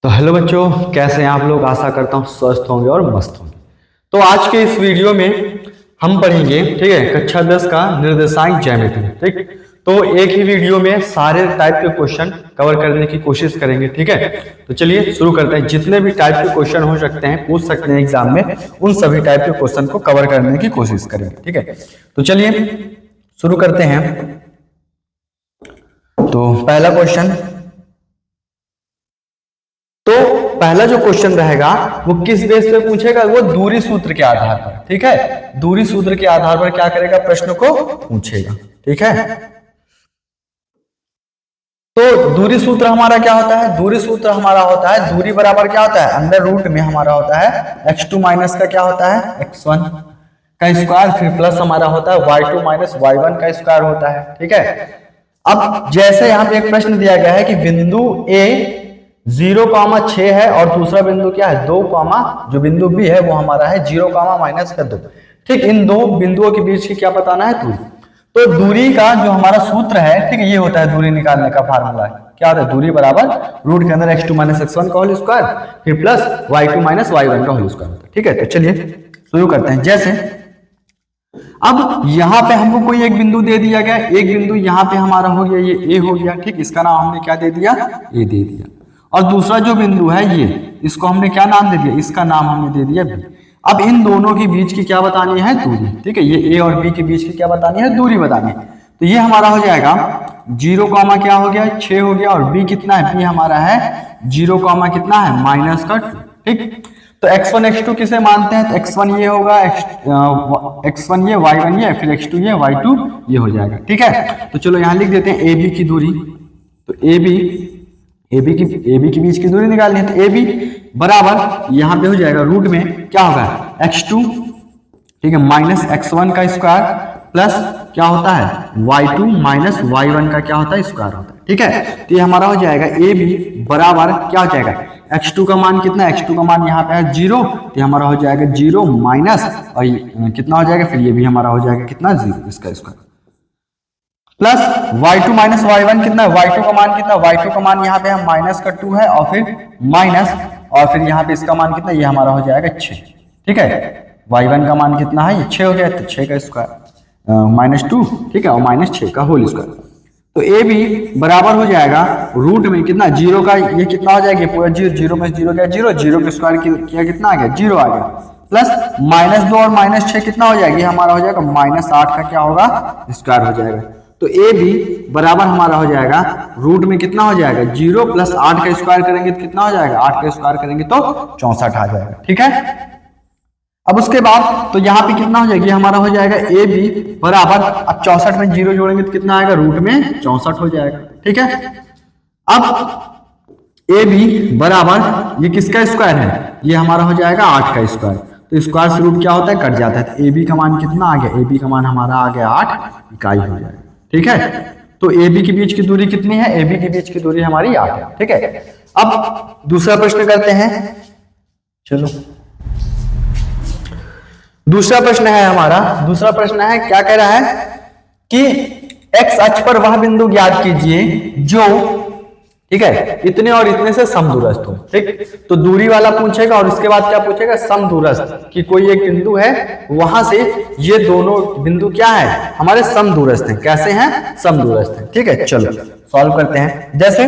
तो हेलो बच्चों, कैसे हैं आप लोग। आशा करता हूँ स्वस्थ होंगे और मस्त होंगे। तो आज के इस वीडियो में हम पढ़ेंगे, ठीक है, कक्षा 10 का निर्देशांक ज्यामिति। ठीक, तो एक ही वीडियो में सारे टाइप के क्वेश्चन कवर करने की कोशिश करेंगे। ठीक है, तो चलिए शुरू करते हैं। जितने भी टाइप के क्वेश्चन हो सकते हैं, पूछ सकते हैं एग्जाम में, उन सभी टाइप के क्वेश्चन को कवर करने की कोशिश करेंगे। ठीक है, तो चलिए शुरू करते हैं। तो पहला क्वेश्चन, तो पहला जो क्वेश्चन रहेगा वो किस बेस पे पूछेगा, वो दूरी सूत्र के आधार पर। ठीक है, दूरी सूत्र के आधार पर क्या करेगा, प्रश्न को पूछेगा। ठीक है, तो दूरी सूत्र हमारा क्या होता है, दूरी सूत्र हमारा होता है दूरी बराबर क्या होता है, अंडर रूट में हमारा होता है x2 माइनस का क्या होता है x1 का स्क्वायर, फिर प्लस हमारा होता है y2 माइनस y1 का स्क्वायर होता है। ठीक है, अब जैसे यहाँ पे एक प्रश्न दिया गया है कि बिंदु A 0,6 है और दूसरा बिंदु क्या है 2, जो बिंदु B है वो हमारा है 0, -2। ठीक, इन दो बिंदुओं के बीच की क्या बताना है, दूरी। तो दूरी का जो हमारा सूत्र है, ठीक है, ये होता है दूरी निकालने का फार्मूला। क्या होता है, दूरी बराबर रूट के अंदर x2 माइनस x1 का होल स्क्वायर, फिर प्लस y2 माइनस y1 का होल स्क्वायर होता है। ठीक है, तो चलिए शुरू करते हैं। जैसे अब यहाँ पे हमको कोई एक बिंदु दे दिया गया, एक बिंदु यहाँ पे हमारा हो गया, ये A हो गया। ठीक, इसका नाम हमने क्या दे दिया, A दे दिया। और दूसरा जो बिंदु है ये, इसको हमने क्या नाम दे दिया, इसका नाम हमने दे दिया B। अब इन दोनों के बीच की क्या बतानी है, दूरी। ठीक है, ये A और B के बीच की क्या बतानी है, दूरी बतानी है। तो ये हमारा हो जाएगा 0, क्या हो गया 6 हो गया, और B कितना है, B हमारा है 0, कितना है -2। ठीक, तो x1 x2 किसे मानते हैं, तो x1 ये होगा, x1 ये, y1 ये, फिर x2 ये, y2 ये हो जाएगा। ठीक है, तो चलो यहाँ लिख देते हैं AB की दूरी। तो AB की बीच की दूरी निकालनी है, तो AB बराबर यहाँ पे हो जाएगा रूट में क्या होगा x2, ठीक है, माइनस x1 का स्क्वायर, प्लस क्या होता है y2 माइनस y1 का क्या होता है, स्क्वायर होता है। ठीक है, तो ये हमारा हो जाएगा AB बराबर क्या हो जाएगा, x2 का मान कितना है, x2 का मान यहाँ पे है 0, तो हमारा हो जाएगा 0 माइनस, और कितना हो जाएगा, फिर ये भी हमारा हो जाएगा कितना 0, इसका square, plus y2 minus y1 कितना है, y2 का मान कितना, y2 का मान यहाँ पे है -2 है, और फिर माइनस, और फिर यहाँ पे इसका मान कितना, ये हमारा हो जाएगा 6। ठीक है, y1 का मान कितना है, ये 6 हो गया, तो 6 का स्क्वायर -2, ठीक है, और -6 का होल स्क्वायर। तो ए बी बराबर हो जाएगा रूट में कितना 0 का, ये कितना हो जाएगा पूरा 0 में 0 गया 0, 0 के स्क्वायर किया कितना आ गया 0 आ गया, प्लस -2 और -6 कितना हो जाएगा, ये हमारा हो जाएगा -8 का क्या होगा स्क्वायर हो जाएगा। तो ए बी बराबर हमारा हो जाएगा रूट में कितना हो जाएगा 0 प्लस 8 का स्क्वायर करेंगे तो कितना हो जाएगा, 8 का स्क्वायर करेंगे तो 64 आ जाएगा। ठीक है, अब उसके बाद तो यहाँ पे कितना हो जाएगा, हमारा हो जाएगा ए बी बराबर, अब 64 में 0 जोड़ेंगे तो कितना आएगा, रूट में 64 हो जाएगा। ठीक है, अब ए बी बराबर ये किसका स्क्वायर है, ये हमारा हो जाएगा 8 का स्क्वायर, तो स्क्वायर से रूट क्या होता है, कट जाता है। तो ए बी का मान कितना आ गया, ए बी का मान हमारा आ गया 8 इकाई हो जाएगा। ठीक है, तो ए बी के बीच की दूरी कितनी है, ए बी के बीच की दूरी हमारी 8 है। ठीक है, अब दूसरा प्रश्न करते हैं। चलो दूसरा प्रश्न है हमारा, दूसरा प्रश्न है क्या कह रहा है कि x अक्ष पर वह बिंदु ज्ञात कीजिए जो, ठीक है, इतने और इतने से समदूरस्थ हो। ठीक, तो दूरी वाला पूछेगा और इसके बाद क्या पूछेगा, समदूरस्थ, कि कोई एक बिंदु है वहां से ये दोनों बिंदु क्या है हमारे समदूरस्थ हैं। कैसे हैं, समदूरस्थ हैं। ठीक है, चलो सॉल्व करते हैं। जैसे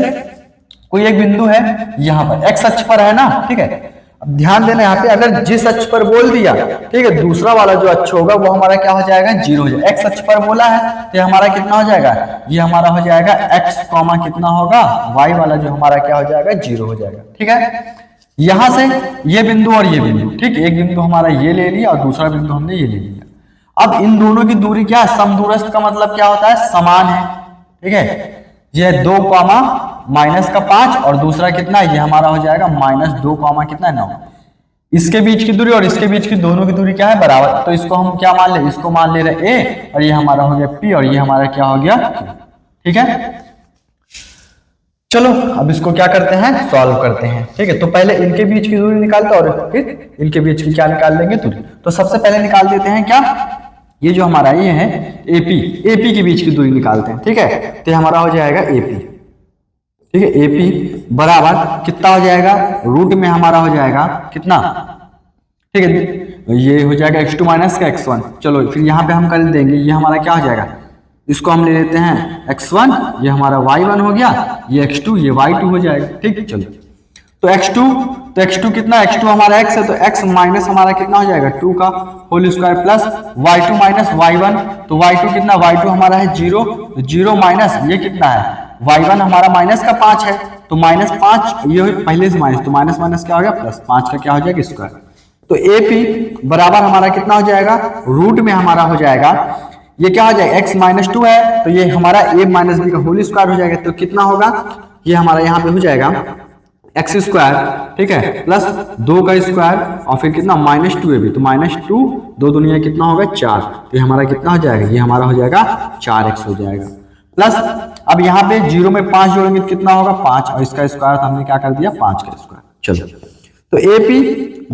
कोई एक बिंदु है यहाँ पर x अक्ष पर है ना, ठीक है, अब ध्यान देना यहाँ पे, अगर जिस अक्ष पर बोल दिया, ठीक है, दूसरा वाला जो अक्ष होगा वो हमारा क्या हो जाएगा 0 हो जाएगा। x अक्ष पर बोला है तो हमारा कितना हो जाएगा, ये हमारा हो जाएगा x कॉमा कितना होगा, y वाला जो हमारा क्या हो जाएगा 0 हो जाएगा। ठीक है, यहां से ये बिंदु और ये बिंदु, ठीक, एक बिंदु हमारा ये ले लिया और दूसरा बिंदु हमने ये ले लिया। अब इन दोनों की दूरी क्या है, समदूरस्थ का मतलब क्या होता है, समान है। ठीक है, ये 2 माइनस का 5 और दूसरा कितना है, ये हमारा हो जाएगा -2 कितना 9। इसके बीच की दूरी और इसके बीच की दोनों की दूरी क्या है, बराबर। तो इसको हम क्या मान ले, इसको मान ले रहे a, और ये हमारा हो गया p, और ये हमारा क्या हो गया q। ठीक है, चलो अब इसको क्या करते हैं, सॉल्व करते हैं। ठीक है, तो पहले इनके बीच की दूरी निकालते हैं और फिर इनके बीच की क्या निकाल लेंगे, दूरी। तो सबसे पहले निकाल देते हैं क्या, ये जो हमारा ये है AP, AP के बीच की दूरी निकालते हैं। ठीक है, तो हमारा हो जाएगा AP, ठीक है। AP बराबर कितना हो जाएगा, रूट में हमारा हो जाएगा कितना, ठीक है, ये हो जाएगा x2 माइनस का x1। चलो फिर यहाँ पे हम कर देंगे, ये हमारा क्या हो जाएगा, इसको हम ले लेते हैं x1, ये हमारा y1 हो गया, ये x2, ये y2 हो जाएगा। ठीक, चलो तो x2 कितना, x2 हमारा x है तो x माइनस हमारा कितना हो जाएगा 2 का whole square plus y2 minus y1, तो y2 कितना, y2 हमारा है 0, 0 माइनस ये कितना है y1 हमारा माइनस का 5 है, तो -5 ये पहले से माइनस, तो माइनस माइनस क्या हो गया प्लस, 5 का क्या हो जाएगा स्क्वायर। तो AP बराबर हमारा कितना हो जाएगा, रूट में हमारा हो जाएगा, ये क्या हो जाएगा x माइनस 2 है तो ये हमारा a माइनस बी का होल स्क्वायर हो जाएगा, तो कितना होगा, ये हमारा यहाँ पे हो जाएगा एक्स स्क्वायर, ठीक है, प्लस 2 का स्क्वायर और फिर कितना -2ab, तो -2 2 दुनिया कितना होगा 4, तो ये हमारा कितना हो जाएगा, ये हमारा हो जाएगा 4x हो जाएगा। प्लस अब यहाँ पे 0 में 5 जोड़ेंगे तो कितना होगा 5, और इसका स्क्वायर तो हमने क्या कर दिया 5 का स्क्वायर। चलो तो AP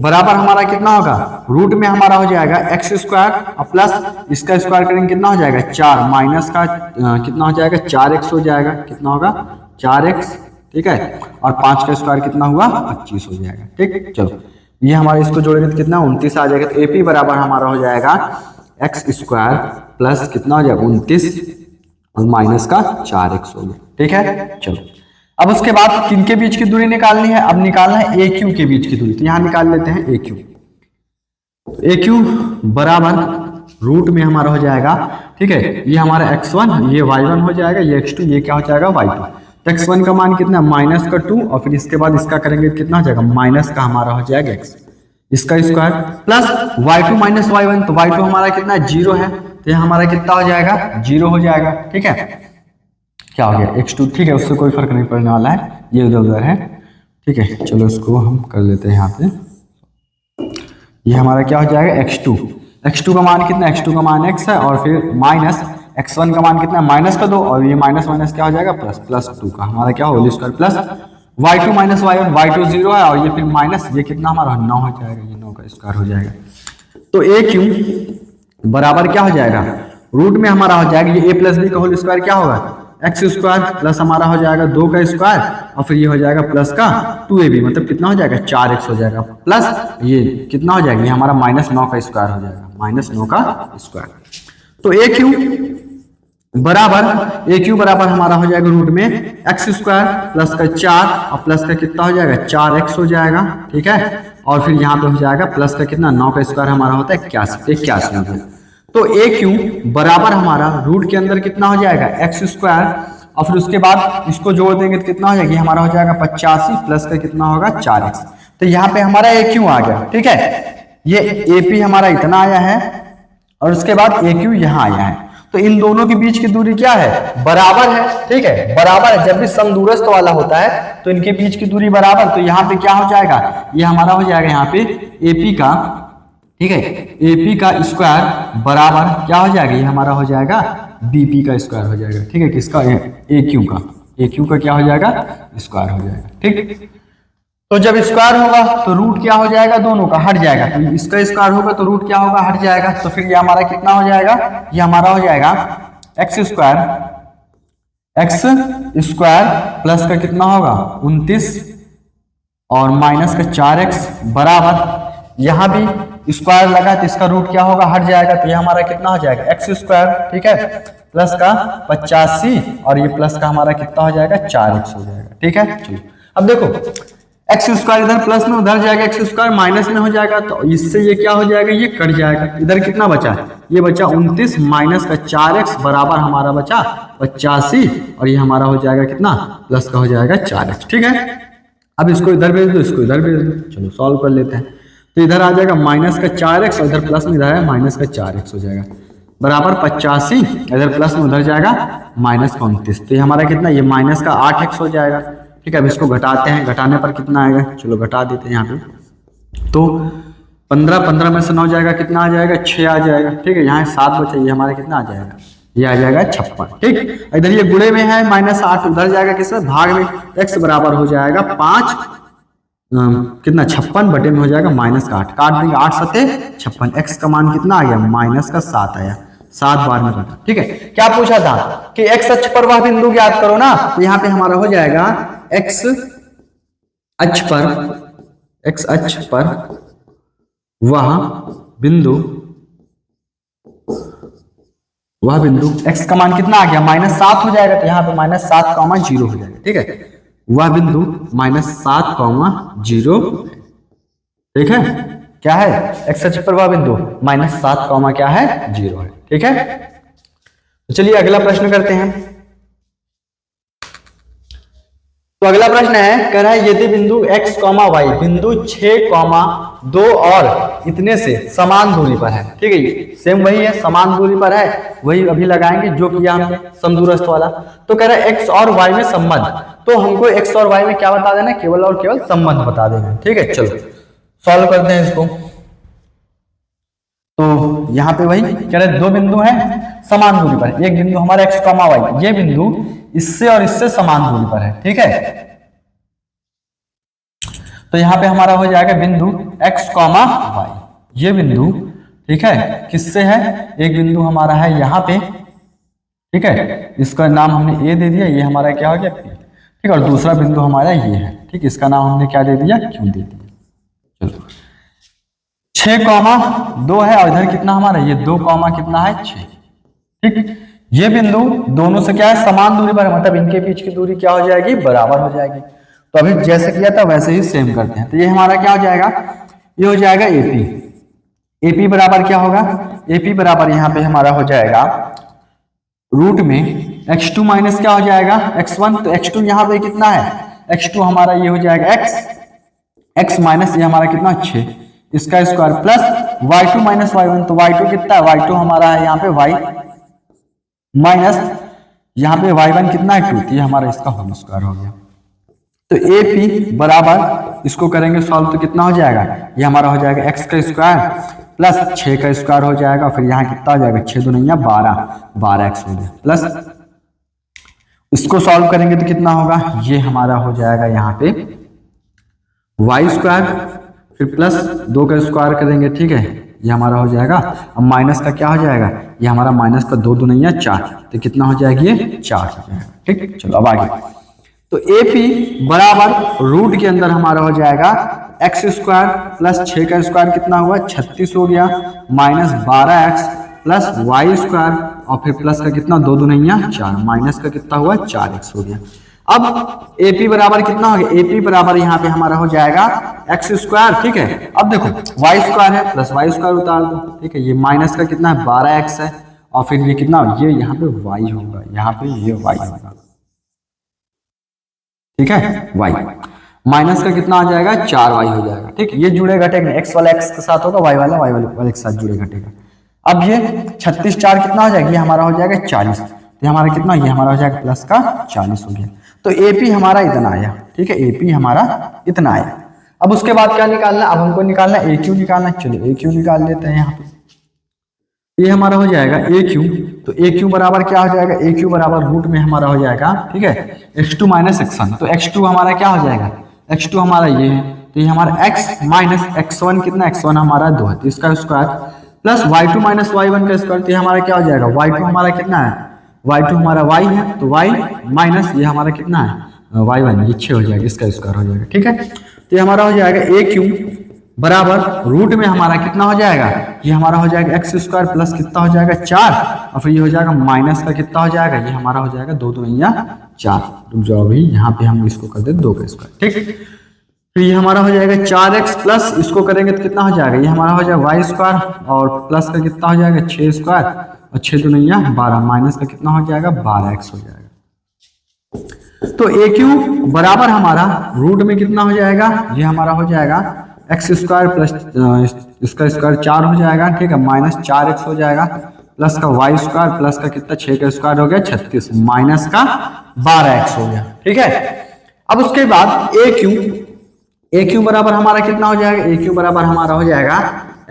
बराबर हमारा कितना होगा, रूट में हमारा हो जाएगा एक्स स्क्वायर और प्लस इसका स्क्वायर करेंगे कितना हो जाएगा 4, माइनस का कितना हो जाएगा 4x हो जाएगा, कितना होगा 4x, ठीक है, और 5 का स्क्वायर कितना हुआ 25 हो जाएगा। ठीक, चलो ये हमारे इसको जोड़ेंगे तो कितना 29 आ जाएगा, तो AP बराबर हमारा हो जाएगा एक्स स्क्वायर प्लस कितना हो जाएगा 29 और माइनस का 4x हो गया। ठीक है, चलो अब उसके बाद किनके बीच की दूरी निकालनी है, अब निकालना है AQ के बीच की दूरी, तो यहाँ निकाल लेते हैं AQ बराबर रूट में हमारा हो जाएगा, ठीक है, ये हमारा x1, ये y1 हो जाएगा, ये x2, ये क्या हो जाएगा y2। तो x1 का मान कितना माइनस का 2 और फिर इसके बाद इसका करेंगे कितना हो जाएगा माइनस का हमारा हो जाएगा x, इसका square plus y2 minus y1, तो y2 हमारा कितना 0 है, तो ये हमारा कितना हो जाएगा 0 हो जाएगा। ठीक है, क्या हो गया x2, ठीक है, उससे कोई फर्क नहीं पड़ने वाला है, ये उधर उधर है। ठीक है, चलो इसको हम कर लेते हैं यहाँ पे, ये हमारा क्या हो जाएगा x2 का मान कितना, x2 का मान x है और फिर माइनस x1 का मान कितना है माइनस का 2 और ये माइनस माइनस क्या हो जाएगा प्लस 2 का हमारा क्या whole square plus y2 minus y1, y2 0 है और ये फिर माइनस ये कितना हमारा 9 हो जाएगा, ये 9 का स्क्वायर हो जाएगा। तो AQ बराबर क्या हो जाएगा, रूट में हमारा हो जाएगा ये a प्लस बी का होल स्क्वायर क्या होगा एक्स स्क्वायर प्लस हमारा हो जाएगा 2 का स्क्वायर और फिर ये हो जाएगा प्लस का 2ab, मतलब कितना हो जाएगा 4x हो जाएगा, प्लस ये कितना हो जाएगा, ये हमारा -9 का स्क्वायर हो जाएगा, -9 का स्क्वायर। तो AQ बराबर हमारा हो जाएगा रूट में एक्स स्क्वायर प्लस का 4 और प्लस का कितना हो जाएगा 4x हो जाएगा। ठीक है, और फिर यहाँ पे हो जाएगा प्लस का कितना 9 का स्क्वायर हमारा होता है 81। तो AQ बराबर हमारा रूट के अंदर कितना हो जाएगा एक्स स्क्वायर और फिर उसके बाद इसको जोड़ देंगे तो कितना हो जाएगा, हमारा हो जाएगा 85 प्लस का कितना होगा 4x। तो यहाँ पे हमारा AQ आ गया। ठीक है, ये AP हमारा इतना आया है और उसके बाद AQ यहाँ आया है, तो इन दोनों के बीच की दूरी क्या है, बराबर है। ठीक है, बराबर है, जब भी समदूरस्थ वाला होता है तो इनके बीच की दूरी बराबर, तो यहाँ पे क्या हो जाएगा, ये हमारा हो जाएगा यहाँ पे AP का, ठीक है, AP का स्क्वायर बराबर क्या हो जाएगा, ये हमारा हो जाएगा BP का स्क्वायर हो जाएगा। ठीक है, किसका AQ का क्या हो जाएगा स्क्वायर हो जाएगा। ठीक, तो जब स्क्वायर होगा तो रूट क्या हो जाएगा, दोनों का हट जाएगा, तो इसका स्क्वायर होगा तो रूट क्या होगा हट जाएगा, तो फिर ये हमारा कितना हो जाएगा, ये हमारा हो जाएगा एक्स स्क्वायर प्लस का कितना होगा 29 और माइनस का 4x बराबर, यहाँ भी स्क्वायर लगा तो इसका रूट क्या होगा हट जाएगा, तो ये हमारा कितना हो जाएगा एक्स स्क्वायर, ठीक है, प्लस का 85 और ये प्लस का हमारा कितना हो जाएगा 4x हो जाएगा। ठीक है, चलो अब देखो एक्स स्क्वायर इधर प्लस में उधर जाएगा, एक्स स्क्वायर माइनस में हो जाएगा, तो इससे ये क्या हो जाएगा, ये कट जाएगा। इधर कितना बचा, ये बचा 29 माइनस का 4x बराबर हमारा बचा 85 और ये हमारा हो जाएगा कितना प्लस का हो जाएगा 4x। ठीक है, अब इसको इधर भेज दो, इसको इधर भेज दो, चलो सॉल्व कर लेते हैं। तो इधर आ जाएगा माइनस का 4x और इधर प्लस में इधर है माइनस का 4x हो जाएगा बराबर 85, इधर प्लस में उधर जाएगा माइनस का 29, तो ये हमारा कितना, ये माइनस का 8x हो जाएगा। ठीक है, अब इसको घटाते हैं, घटाने पर कितना आएगा, चलो घटा देते हैं यहाँ पे, तो 15 में से 9 जाएगा, कितना आ जाएगा 6 आ जाएगा। ठीक है, यहाँ 7 बचा, ये हमारा कितना आ जाएगा, ये आ जाएगा 56। ठीक, इधर ये गुणे में है -8, उधर जाएगा किसमें भाग में, x बराबर हो जाएगा 5 कितना 56 बटे में हो जाएगा -8, काट देंगे 8 सते 56, x का मान कितना आ गया -7 आया, 7 बार में बटा, ठीक है। क्या पूछा था कि एक्स अक्ष पर वह बिंदु ज्ञात करो ना, तो यहाँ पे हमारा हो जाएगा एक्स अक्ष पर वह बिंदु x का मान कितना आ गया -7 हो जाएगा, तो यहाँ पे -7,0 हो जाएगा, ठीक है। वह बिंदु -7,0, ठीक है। क्या है x अक्ष पर वह बिंदु -7, क्या है 0 है, ठीक है। तो चलिए अगला प्रश्न करते हैं। तो अगला प्रश्न है, कह रहा है यदि बिंदु x, y बिंदु 6, 2 और इतने से समान दूरी पर है, ठीक है। सेम वही है, समान दूरी पर है, वही अभी लगाएंगे जो किया हमने समदूरस्थ वाला। तो कह रहा है x और y में संबंध, तो हमको x और y में क्या बता देना, केवल और केवल संबंध बता देना है, ठीक है। चलो सॉल्व करते हैं इसको। तो यहाँ पे वही कह रहे दो बिंदु हैं समान दूरी पर, एक बिंदु हमारा x, y, ये बिंदु इससे और इससे समान दूरी पर है, ठीक है। तो यहाँ पे हमारा हो जाएगा बिंदु x, y, ये बिंदु, ठीक है, किससे है, एक बिंदु हमारा है यहाँ पे, ठीक है, इसका नाम हमने ए दे दिया, ये हमारा क्या हो गया P, ठीक है। और दूसरा बिंदु हमारा ये है, ठीक, इसका नाम हमने क्या दे दिया, Q दे दिया। चलो 6, 2 है और इधर कितना हमारा ये 2, कितना है 6, ठीक। ये बिंदु दोनों से क्या है समान दूरी पर है, मतलब इनके बीच की दूरी क्या हो जाएगी, बराबर हो जाएगी। तो अभी जैसे किया था वैसे ही सेम करते हैं। तो ये हमारा क्या हो जाएगा, ये हो जाएगा AP बराबर क्या होगा, AP बराबर यहाँ पे हमारा हो जाएगा रूट में x2 माइनस क्या हो जाएगा x1। तो x2 यहाँ पे कितना है, x2 हमारा ये हो जाएगा x माइनस ये हमारा कितना 6, इसका square plus y2 minus y1। तो y2 कितना है, y2 हमारा है यहाँ पे y माइनस यहाँ पे y1 कितना है 2, तो ये हमारा इसका होल स्क्वायर हो गया। तो AP बराबर इसको करेंगे सॉल्व, तो कितना हो जाएगा, ये हमारा हो जाएगा x का स्क्वायर प्लस 6 का स्क्वायर हो जाएगा, फिर यहाँ कितना हो जाएगा 6 दूनी 12x हो गया, प्लस इसको सॉल्व करेंगे तो कितना होगा, ये हमारा हो जाएगा यहाँ पे y स्क्वायर, फिर प्लस 2 का स्क्वायर करेंगे, ठीक है, ये हमारा हो जाएगा। अब माइनस का क्या हो जाएगा, ये हमारा माइनस का 2 दूनी 4, तो कितना हो जाएगी ये 4 हो जाएगा, ठीक। चलो अब आगे, तो AP बराबर रूट के अंदर हमारा हो जाएगा x स्क्वायर प्लस 6 का स्क्वायर कितना हुआ 36 हो गया, minus 12x plus y square और फिर प्लस का कितना 2 दूनी 4, माइनस का कितना हुआ 4x हो गया। अब AP बराबर कितना हो गया, AP बराबर यहाँ पे हमारा हो जाएगा x स्क्वायर, ठीक है। अब देखो y स्क्वायर है प्लस y स्क्वायर उतार दो, ठीक है, ये माइनस का कितना है 12x है और फिर ये कितना, ये यहाँ पे y होगा, यहाँ पे ये y होगा, ठीक है, y माइनस का कितना आ जाएगा 4y हो जाएगा, ठीक। ये जुड़े घटेगा, x वाला x के साथ होगा, y वाला वाले के साथ जुड़े घटेगा। अब ये 36 4 कितना हो जाएगा, ये हमारा हो जाएगा 40, तो हमारा कितना, ये हमारा हो जाएगा प्लस का 40 हो गया। तो AP हमारा इतना आया, ठीक है, AP हमारा इतना आया। अब उसके बाद क्या निकालना, अब हमको निकालना AQ निकालना, चलिए AQ निकाल लेते हैं। यहाँ पे ये हमारा हो जाएगा AQ, तो AQ बराबर क्या हो जाएगा, AQ बराबर रूट में हमारा हो जाएगा, ठीक है, x2 माइनस x1। तो x2 हमारा क्या हो जाएगा, x2 हमारा ये है, तो ये हमारा x माइनस x1 कितना, x1 हमारा 2 है, तो इसका square plus y2 minus y1 का स्क्वायर, तो ये हमारा क्या हो जाएगा, y2 हमारा कितना है, y2 हमारा y है, तो y माइनस ये हमारा कितना है y1, ये 6 हो जाएगा, इसका स्क्वायर हो जाएगा, ठीक है। तो ये हमारा हो जाएगा AQ बराबर रूट में हमारा कितना हो जाएगा, ये हमारा हो जाएगा x स्क्वायर प्लस कितना हो जाएगा 4 और फिर ये हो जाएगा माइनस का कितना हो जाएगा, ये हमारा हो जाएगा 2 दूनी 4, रुक जाओ अभी यहाँ पे हम इसको कर दे 2 का स्क्वायर, ठीक। फिर ये हमारा हो जाएगा 4x प्लस इसको करेंगे तो कितना हो जाएगा, ये हमारा हो जाएगा y स्क्वायर और प्लस का कितना हो जाएगा 6 स्क्वायर और 6 दूनी 12, माइनस का कितना हो जाएगा 12x हो जाएगा। तो AQ बराबर हमारा रूट में कितना हो जाएगा, ये हमारा हो जाएगा x स्क्वायर प्लस इसका स्क्वायर 4 हो जाएगा, ठीक है, माइनस 4x हो जाएगा प्लस का y स्क्वायर प्लस का कितना 6 का स्क्वायर हो गया 36 माइनस का 12x हो गया, ठीक है। अब उसके बाद AQ बराबर हमारा कितना हो जाएगा, AQ बराबर हमारा हो जाएगा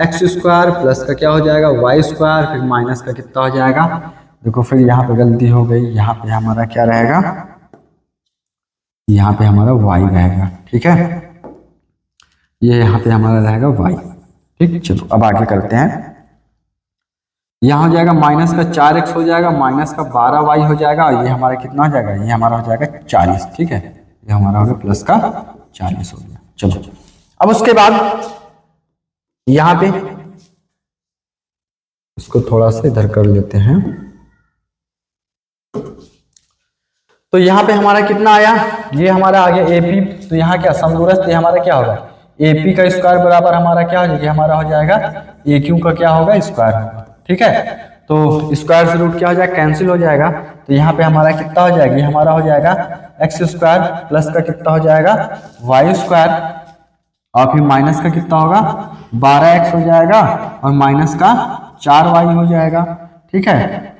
x स्क्वायर प्लस का क्या हो जाएगा y स्क्वायर फिर माइनस का कितना हो जाएगा, देखो फिर यहाँ पे गलती हो गई, यहाँ पे हमारा क्या रहेगा, यहाँ पे हमारा y रहेगा, ठीक है, ये यहाँ पे हमारा रहेगा y, ठीक। चलो अब आगे करते हैं। यहाँ हो जाएगा माइनस का 4x हो जाएगा, माइनस का 12y हो जाएगा, और ये हमारा कितना हो जाएगा, ये हमारा हो जाएगा 40। ठीक है, ये हमारा हो गया प्लस का 40 हो गया। चलो अब उसके बाद यहाँ पे इसको थोड़ा सा इधर कर लेते हैं। तो यहाँ पे हमारा कितना आया, ये हमारा आ गया AP। तो यहाँ क्या समदूरस्थ, ये हमारा क्या होगा, AP का स्क्वायर बराबर हमारा क्या हो जाएगा, हमारा हो जाएगा AQ का क्या होगा, स्क्वायर होगा। ठीक है, तो स्क्वायर से रूट क्या हो जाएगा, कैंसिल हो जाएगा। तो यहाँ पे हमारा कितना हो जाएगा, ये हमारा हो जाएगा x स्क्वायर प्लस का कितना हो जाएगा, y स्क्वायर, और फिर माइनस का कितना होगा 12x हो जाएगा, और माइनस का 4y हो जाएगा। ठीक है,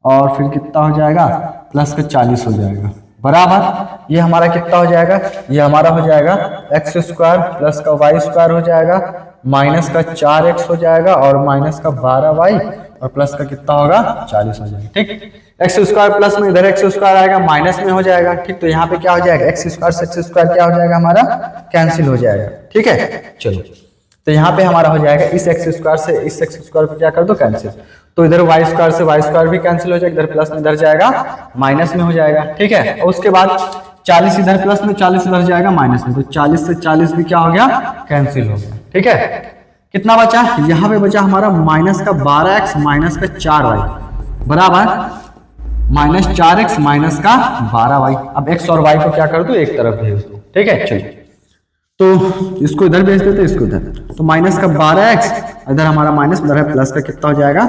और फिर कितना हो जाएगा, प्लस का 40 हो जाएगा, बराबर ये हमारा कितना हो जाएगा, ये हमारा हो जाएगा x स्क्वायर प्लस का y स्क्वायर हो जाएगा, माइनस का 4x हो जाएगा, और माइनस का 12y, और प्लस का कितना होगा 40 हो जाएगा। ठीक, एक्स स्क्वायर प्लस में इधर एक्स स्क्वायर आएगा, माइनस में हो जाएगा। ठीक, तो यहाँ पे क्या हो जाएगा, एक्स स्क्वायर से एक्स स्क्वायर क्या हो जाएगा, हमारा कैंसिल हो जाएगा। ठीक है, चलो तो यहाँ पे हमारा हो जाएगा इस एक्स स्क्वायर से इस एक्स स्क्वायर को क्या कर दो, कैंसिल। तो इधर वाई स्क्वायर से वाई स्क्वायर भी कैंसिल हो जाएगा, इधर प्लस में इधर जाएगा माइनस में हो जाएगा। ठीक है, और उसके बाद 40 इधर प्लस में, 40 इधर जाएगा माइनस में, तो 40 से 40 भी क्या हो गया, कैंसिल हो गया। ठीक है, कितना बचा, यहाँ पे बचा हमारा माइनस का 12x माइनस का 4y बराबर माइनस 4x माइनस का 12y। अब x और y को क्या कर दो, एक तरफ भेज दो। ठीक है, चलिए तो इसको इधर भेज देते, इसको इधर, तो माइनस का 12x, इधर हमारा माइनस, उधर है प्लस का कितना हो जाएगा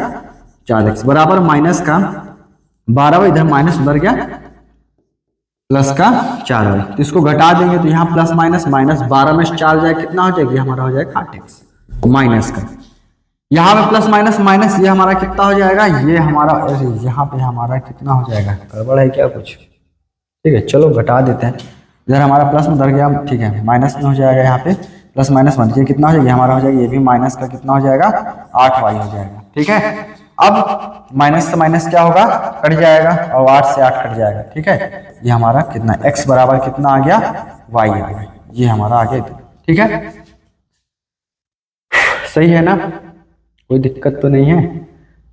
4x बराबर माइनस का 12y, इधर माइनस उधर गया प्लस का 4y। तो इसको घटा देंगे तो यहाँ प्लस माइनस, माइनस 12 में 4 जाए कितना हो जाएगी, हमारा हो जाएगा 8x माइनस का, यहाँ पे प्लस माइनस माइनस, ये हमारा कितना हो जाएगा, ये हमारा यहाँ पे हमारा कितना हो जाएगा, गड़बड़ है क्या कुछ। ठीक है, चलो घटा देते हैं, इधर हमारा प्लस में उधर गया। ठीक है, माइनस में हो जाएगा, यहाँ पे प्लस माइनस वन, ये कितना हो जाएगा, हमारा हो जाएगा ये भी माइनस का कितना हो जाएगा 8y हो जाएगा। ठीक है, अब माइनस से माइनस क्या होगा, कट जाएगा, और 8 से 8 कट जाएगा। ठीक है, ये हमारा कितना x बराबर कितना आ गया, y आ गया, ये हमारा आ गया। ठीक है, सही है ना, कोई दिक्कत तो नहीं है,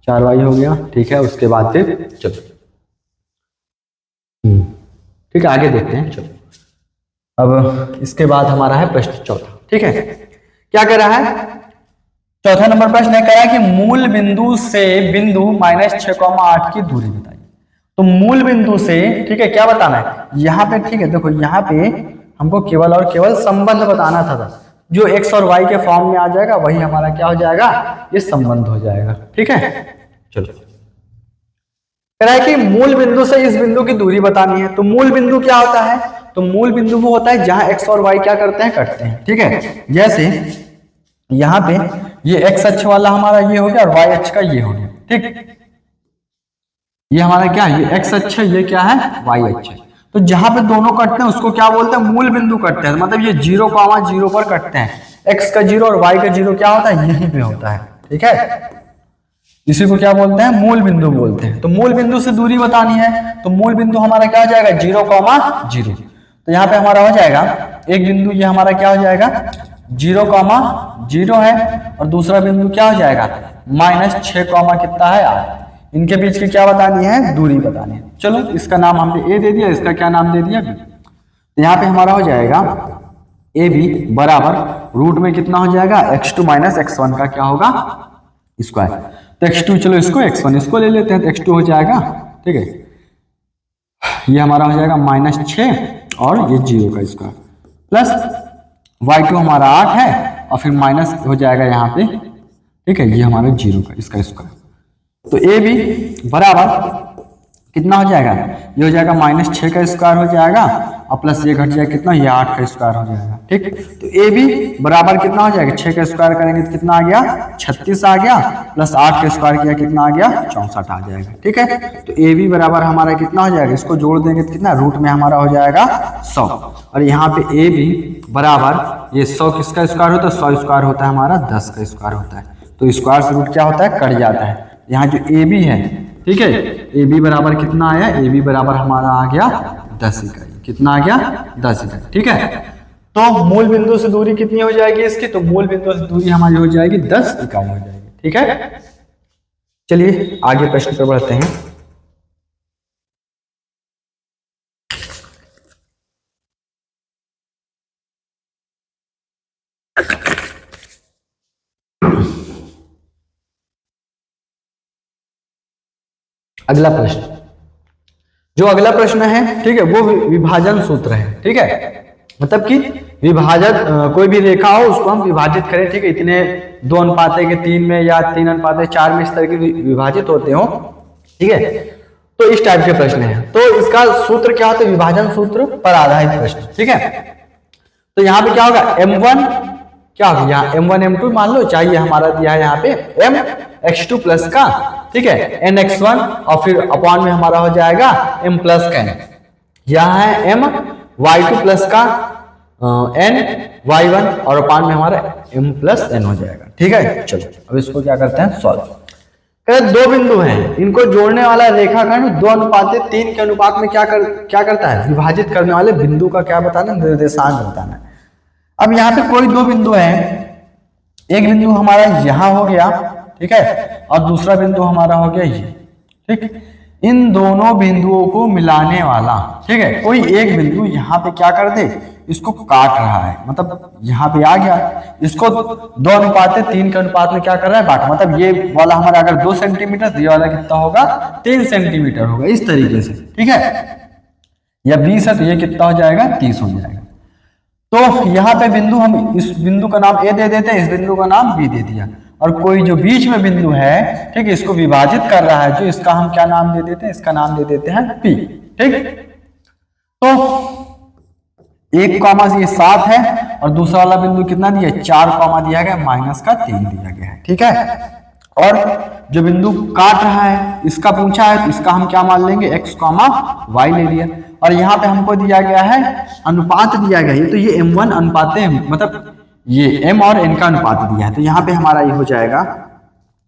4y हो गया। ठीक है, उसके बाद फिर चलो ठीक है आगे देखते हैं। चलो अब इसके बाद हमारा है प्रश्न चौथा। ठीक है, क्या कह रहा है, चौथा नंबर प्रश्न है, कह रहा है कि मूल बिंदु से बिंदु -6,8 की दूरी बताइए। तो मूल बिंदु से, ठीक है, क्या बताना है यहाँ पे। ठीक है, देखो यहाँ पे हमको केवल और केवल संबंध बताना था, जो x और y के फॉर्म में आ जाएगा वही हमारा क्या हो जाएगा, ये संबंध हो जाएगा। ठीक है, चलो कह रहा है कि मूल बिंदु से इस बिंदु की दूरी बतानी है। तो मूल बिंदु क्या होता है, तो मूल बिंदु वो होता है जहां x और y क्या करते हैं, कटते हैं। ठीक है, जैसे यहाँ पे ये x अक्ष वाला हमारा ये हो गया और y अक्ष का ये हो गया। ठीक, ये हमारा क्या है, ये x अक्ष है, ये क्या है, y अक्ष है। तो जहां पे दोनों कटते हैं उसको क्या बोलते हैं, मूल बिंदु कटते हैं। मतलब ये 0,0 पर कटते हैं, x का 0 और y का 0 क्या होता है, यहीं पे होता है। ठीक है, इसी को क्या बोलते हैं, मूल बिंदु बोलते हैं। तो मूल बिंदु से दूरी बतानी है, तो मूल बिंदु हमारा क्या हो जाएगा, 0,0। तो यहाँ पे हमारा हो जाएगा एक बिंदु, ये हमारा क्या हो जाएगा 0,0 है, और दूसरा बिंदु क्या हो जाएगा -6, कितना है 8। इनके बीच की क्या बतानी है, दूरी बतानी है। चलो इसका नाम हमने a दे दिया, इसका क्या नाम दे दिया b। तो यहाँ पे हमारा हो जाएगा AB बराबर रूट में कितना हो जाएगा, x2 - x1 का क्या होगा, स्क्वायर। तो x2, चलो इसको x1 इसको ले लेते हैं, तो x2 हो जाएगा। ठीक है, ये हमारा हो जाएगा -6 और ये 0 का स्क्वायर, प्लस y2 हमारा 8 है, और फिर माइनस हो जाएगा यहाँ पे। ठीक है, ये हमारा 0 का इसका स्क्वायर। तो AB बराबर कितना हो जाएगा, ये हो जाएगा -6 का स्क्वायर हो जाएगा, और प्लस ये घट जाएगा कितना, ये 8 का स्क्वायर हो जाएगा। ठीक, तो AB बराबर कितना हो जाएगा, 6 का स्क्वायर करेंगे तो कितना आ गया 36 आ गया, प्लस 8 का स्क्वायर किया कितना आ गया 64 आ जाएगा। ठीक है, तो AB बराबर हमारा कितना हो जाएगा, इसको जोड़ देंगे तो कितना, रूट में हमारा हो जाएगा 100, और यहाँ पे AB बराबर ये 100 किसका स्क्वायर होता है, 100 स्क्वायर होता है हमारा 10 का स्क्वायर होता है। तो स्क्वायर से रूट क्या होता है, कट जाता है। यहाँ जो AB है, ठीक है, AB बराबर कितना आया, AB बराबर हमारा आ गया 10 इकाई। कितना आ गया, 10 इकाई। ठीक है, तो मूल बिंदु से दूरी कितनी हो जाएगी इसकी, तो मूल बिंदु से दूरी हमारी हो जाएगी 10 इकाई हो जाएगी। ठीक है, चलिए आगे प्रश्न पर बढ़ते हैं। अगला प्रश्न, जो अगला प्रश्न है ठीक है वो विभाजन सूत्र है। ठीक है, मतलब कि विभाजन कोई भी रेखा हो उसको हम विभाजित करें। ठीक है, इतने 2:3 में या 3:4 में इस तरह के विभाजित होते हो। ठीक है, तो इस टाइप के प्रश्न है। तो इसका सूत्र क्या होता है? विभाजन सूत्र पर आधारित प्रश्न। ठीक है, तो यहाँ पे क्या होगा? m1 क्या होगा? यहाँ m1 m2 मान लो, चाहिए हमारा दिया है यहाँ पे mx2 प्लस का, ठीक है, nx1 और फिर अपॉन में हमारा हो जाएगा m प्लस का n। यहाँ है m y2 प्लस का n y1 और अपॉन में हमारा m प्लस n हो जाएगा। ठीक है, चलो अब इसको क्या करते हैं? सॉल्व। दो बिंदु हैं, इनको जोड़ने वाला रेखाखंड 2:3 के अनुपात में क्या करता है? विभाजित करने वाले बिंदु का क्या बताना? निर्देशांक बताना है। अब यहाँ पे कोई दो बिंदु हैं, एक बिंदु हमारा यहाँ हो गया, ठीक है, और दूसरा बिंदु हमारा हो गया ये। ठीक, इन दोनों बिंदुओं को मिलाने वाला, ठीक है, कोई एक बिंदु यहाँ पे क्या कर दे? इसको काट रहा है, मतलब यहाँ पे आ गया, इसको 2:3 के अनुपात में क्या कर रहा है? बांट। मतलब ये वाला हमारा अगर 2 सेंटीमीटर तो ये वाला कितना होगा? 3 सेंटीमीटर होगा, इस तरीके से। ठीक है, या 20 है तो ये कितना हो जाएगा? 30 हो जाएगा। तो यहाँ पे बिंदु, हम इस बिंदु का नाम ए दे देते हैं, इस बिंदु का नाम बी दे दिया, और कोई जो बीच में बिंदु है, ठीक है, इसको विभाजित कर रहा है, जो इसका हम क्या नाम दे देते हैं? इसका नाम दे देते हैं पी। ठीक, तो 1 कॉमा ये 7 है और दूसरा वाला बिंदु कितना दिया? 4 कॉमा दिया गया, -3 दिया गया है। ठीक है, और जो बिंदु काट रहा है इसका पूछा है, तो इसका हम क्या मान लेंगे? x, y ले लिया। और यहाँ पे हमको दिया गया है अनुपात दिया गया है, तो ये m1 अनुपात है, मतलब ये m और n का अनुपात दिया है, तो यहाँ पे हमारा ये हो जाएगा,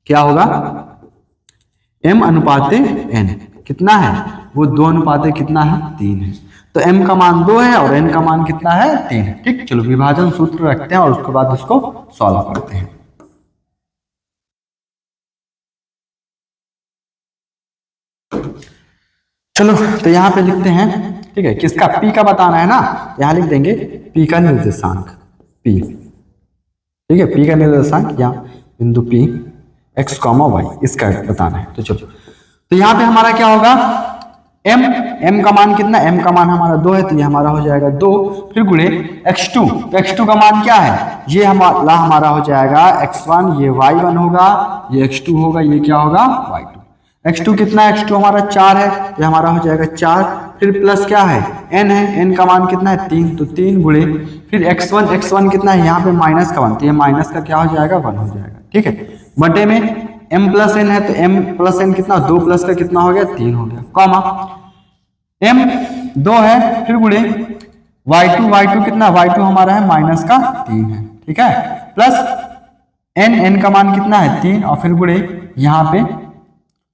क्या होगा? m अनुपात n कितना है? वो 2 कितना है? 3 है। तो m का मान 2 है और n का मान कितना है? 3 है। ठीक, चलो विभाजन सूत्र रखते हैं और उसके बाद उसको सॉल्व करते हैं। चलो तो यहाँ पे लिखते हैं, ठीक है, किसका? p का बताना है ना, यहाँ लिख देंगे p का निर्देशांक p। ठीक है, p का निर्देशांक यहाँ बिंदु p x, y इसका बताना है। तो चलो, तो यहाँ पे हमारा क्या होगा? m का मान कितना? m का मान हमारा 2 है, तो ये हमारा हो जाएगा 2, फिर गुणे x2। तो x2 का मान क्या है? ये हमारा हो जाएगा x1, ये y1 होगा, ये x2 होगा, ये क्या होगा? y2। x2 कितना है? x2 हमारा 4 है, ये हमारा हो जाएगा 4, फिर प्लस क्या है? n है, n का मान कितना है? 3, तो 3 गुणे फिर x1 कितना है? यहाँ पे माइनस का 1, तो ये माइनस का क्या हो जाएगा? 1 हो जाएगा। ठीक है, बटे में m प्लस n है, तो m प्लस n कितना? 2 प्लस का कितना हो गया? 3 हो गया, कॉमा m 2 है, फिर गुणे y2 कितना? y2 हमारा है -3 है। ठीक है, प्लस n का मान कितना है? 3, और फिर गुणे यहाँ पे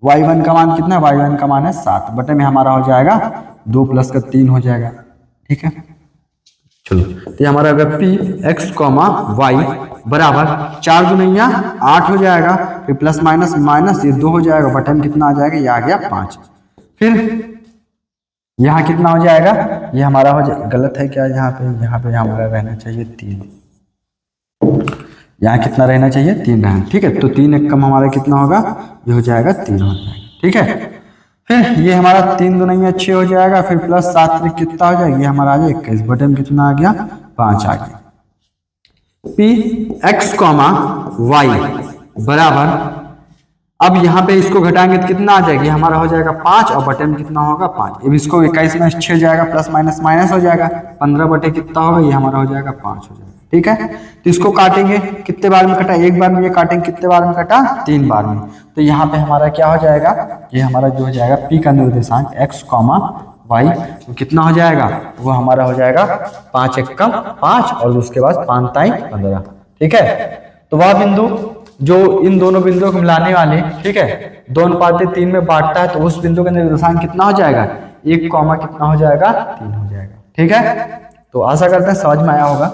y1 का मान कितना है? y1 का मान है 7, बटे में हमारा हो जाएगा 2 प्लस का 3 हो जाएगा। ठीक है, चलो, तो हमारा अगर p x, y बराबर 4 दूनी 8 हो जाएगा, फिर प्लस माइनस माइनस ये 2 हो जाएगा, बटे में कितना आ जाएगा? ये आ गया 5। फिर यहाँ कितना हो जाएगा? ये हमारा हो जाएगा, गलत है क्या? यहाँ पे हमारा रहना चाहिए 3, यहाँ कितना रहना चाहिए? 3 रहना। ठीक है, तो 3 एक कम हमारा कितना होगा? ये हो जाएगा 3 हो जाएगा। ठीक है, फिर ये हमारा 3 दूनी 6 हो जाएगा, फिर प्लस 7 कितना हो जाएगा? ये हमारा आ जाएगा 21, बटे में कितना आ गया? 5 आ गया। p x, y बराबर, अब यहाँ पे इसको घटाएंगे तो कितना आ जाएगा? हमारा हो जाएगा 5 और बटे में कितना होगा? 5। अब इसको 21 में 6 जाएगा, प्लस माइनस माइनस हो जाएगा, 15 बटे कितना होगा? ये हमारा हो जाएगा 5 हो जाएगा। ठीक है, तो इसको काटेंगे, कितने बार में कटा? एक बार में। ये काटेंगे कितने बार में कटा? 3 बार में। तो यहाँ पे हमारा क्या हो जाएगा? ये हमारा जो हो जाएगा p का निर्देशांक x, y तो कितना हो जाएगा? वो हमारा हो जाएगा 5 एकम 5 और उसके बाद 5 ताई 15। ठीक है, तो वह बिंदु जो इन दोनों बिंदुओं को मिलाने वाले, ठीक है, 2:3 में बांटता है, तो उस बिंदु का निर्देशांक कितना हो जाएगा? 1 कॉमा कितना हो जाएगा? 3 हो जाएगा। ठीक है, तो आशा करते हैं समझ में आया होगा।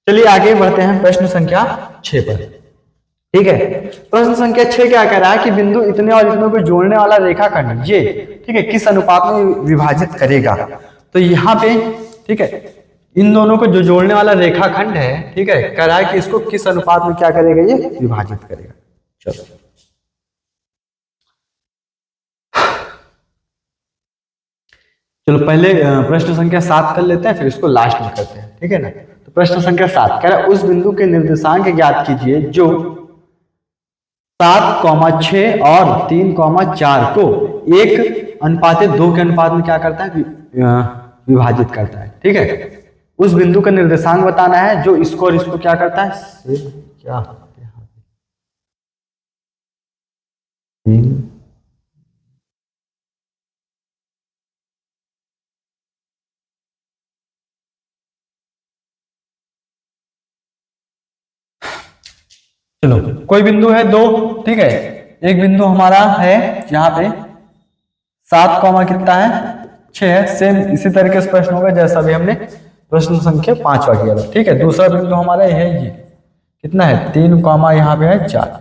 चलिए आगे बढ़ते हैं प्रश्न संख्या 6 पर। ठीक है। प्रश्न संख्या 6 क्या कह रहा है कि बिंदु इतने और इतने को जोड़ने वाला रेखाखंड ये, ठीक है, किस अनुपात में विभाजित करेगा। तो यहाँ पे, ठीक है, इन दोनों को जो जोड़ने वाला रेखाखंड है, ठीक है, कह रहा है कि इसको किस अनुपात में क्या करेगा, ये विभाजित करेगा। चलो चलो पहले प्रश्न संख्या 7 कर लेते हैं, फिर इसको लास्ट में करते हैं, ठीक है ना। तो प्रश्न संख्या 7 कह रहा है उस बिंदु के निर्देशांक ज्ञात कीजिए जो 7,6 और 3,4 को 1:2 के अनुपात में क्या करता है, विभाजित करता है। ठीक है, उस बिंदु का निर्देशांक बताना है जो इसको और इसको क्या करता है, क्या चलो कोई बिंदु है दो, ठीक है, एक बिंदु हमारा है यहाँ पे 7 कॉमा कितना है 6 है। सेम इसी तरीके से प्रश्न होगा जैसा भी हमने प्रश्न संख्या 5 किया था। ठीक है, दूसरा बिंदु हमारा है ये कितना है 3 कॉमा यहाँ पे है 4।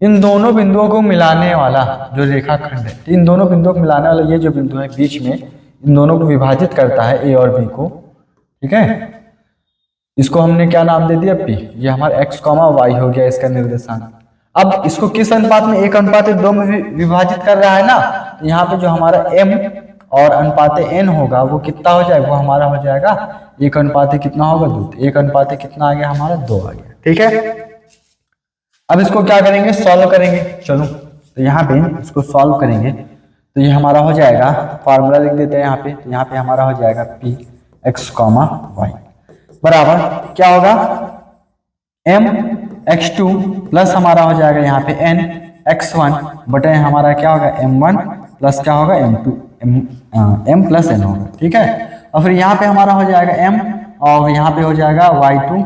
इन दोनों बिंदुओं को मिलाने वाला जो रेखाखंड है, इन दोनों बिंदुओं को मिलाने वाला ये जो बिंदु है बीच में, इन दोनों को विभाजित करता है ए और बी को। ठीक है, इसको हमने क्या नाम दे दिया P। ये हमारा x, y हो गया इसका निर्देशांक। अब इसको किस अनुपात में, 1:2 में विभाजित कर रहा है ना, तो यहाँ पे जो हमारा m और अनुपात n होगा वो कितना हो जाएगा, वो हमारा हो जाएगा 1:2 कितना होगा 2। 1:2 कितना आ गया हमारा 2 आ गया। ठीक है, अब इसको क्या करेंगे, सॉल्व करेंगे। चलो तो यहाँ पे इसको सॉल्व करेंगे तो ये हमारा हो जाएगा, फॉर्मूला लिख देते हैं यहाँ पे। तो यहाँ पे हमारा हो जाएगा P x, y बराबर क्या होगा mx2 प्लस हमारा हो जाएगा यहाँ पे n x1 बटे हमारा क्या होगा m1 प्लस क्या होगा m2 m प्लस n होगा। ठीक है, और फिर यहाँ पे हमारा हो जाएगा m और यहाँ पे हो जाएगा y2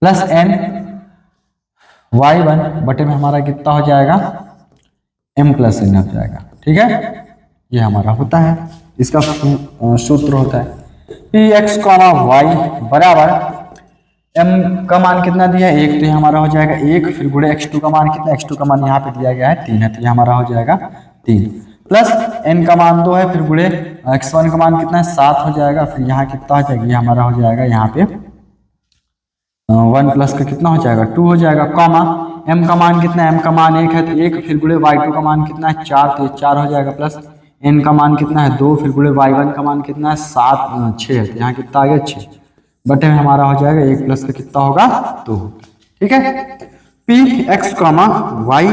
प्लस n y1 बटे में हमारा कितना हो जाएगा m प्लस n हो जाएगा। ठीक है, ये हमारा होता है, इसका सूत्र होता है Px, y बराबर m का मान कितना दिया है 1, तो ये हमारा हो जाएगा 1, फिर गुणे x2 का मान कितना, x2 का मान यहाँ पे दिया गया है 3 है, तो ये हमारा हो जाएगा 3 प्लस n का मान 2 है, फिर गुणे x1 का मान कितना है 7 हो जाएगा, फिर यहाँ कितना हो जाएगा, ये हमारा हो जाएगा यहाँ पे 1 प्लस का कितना हो जाएगा 2 हो जाएगा, कॉमा m का मान कितना है, m का मान 1 है तो 1, फिर गुणे y2 का मान कितना है 4, तो ये 4 हो जाएगा, प्लस n का मान कितना है 2, फिर गुणे y1 का मान कितना है 6 है, तो यहाँ कितना आ गया 6 बटे में हमारा हो जाएगा 1 प्लस का कितना होगा 2। ठीक है, Px, y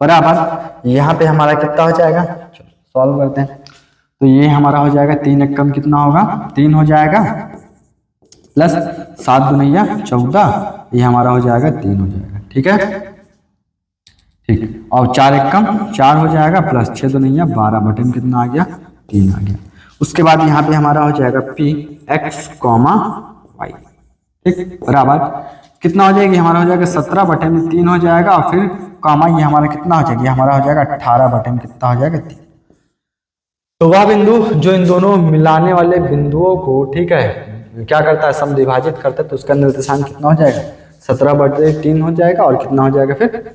बराबर यहाँ पे हमारा कितना हो जाएगा, चलो सॉल्व करते हैं। तो ये हमारा हो जाएगा 3 एकम कितना होगा 3 हो जाएगा, प्लस 7 दूनिया 14, ये हमारा हो जाएगा 3 हो जाएगा। ठीक है, ठीक, और 4 एकम 4 हो जाएगा, प्लस 6 दूनिया 12 बटे में कितना आ गया 3 आ गया। उसके बाद यहाँ पे हमारा हो जाएगा Px, y। ठीक, बराबर कितना हो जाएगी, हमारा हो जाएगा 17 बटे में 3 हो जाएगा, और फिर कॉमा ये हमारा कितना हो जाएगा, हमारा हो जाएगा 18 बटे में कितना हो जाएगा 3। तो वह बिंदु जो इन दोनों मिलाने वाले बिंदुओं को, ठीक है, क्या करता है, समद्विभाजित करता है, तो उसका निर्देशांक कितना हो जाएगा 17 बटे 3 हो जाएगा, और कितना हो जाएगा फिर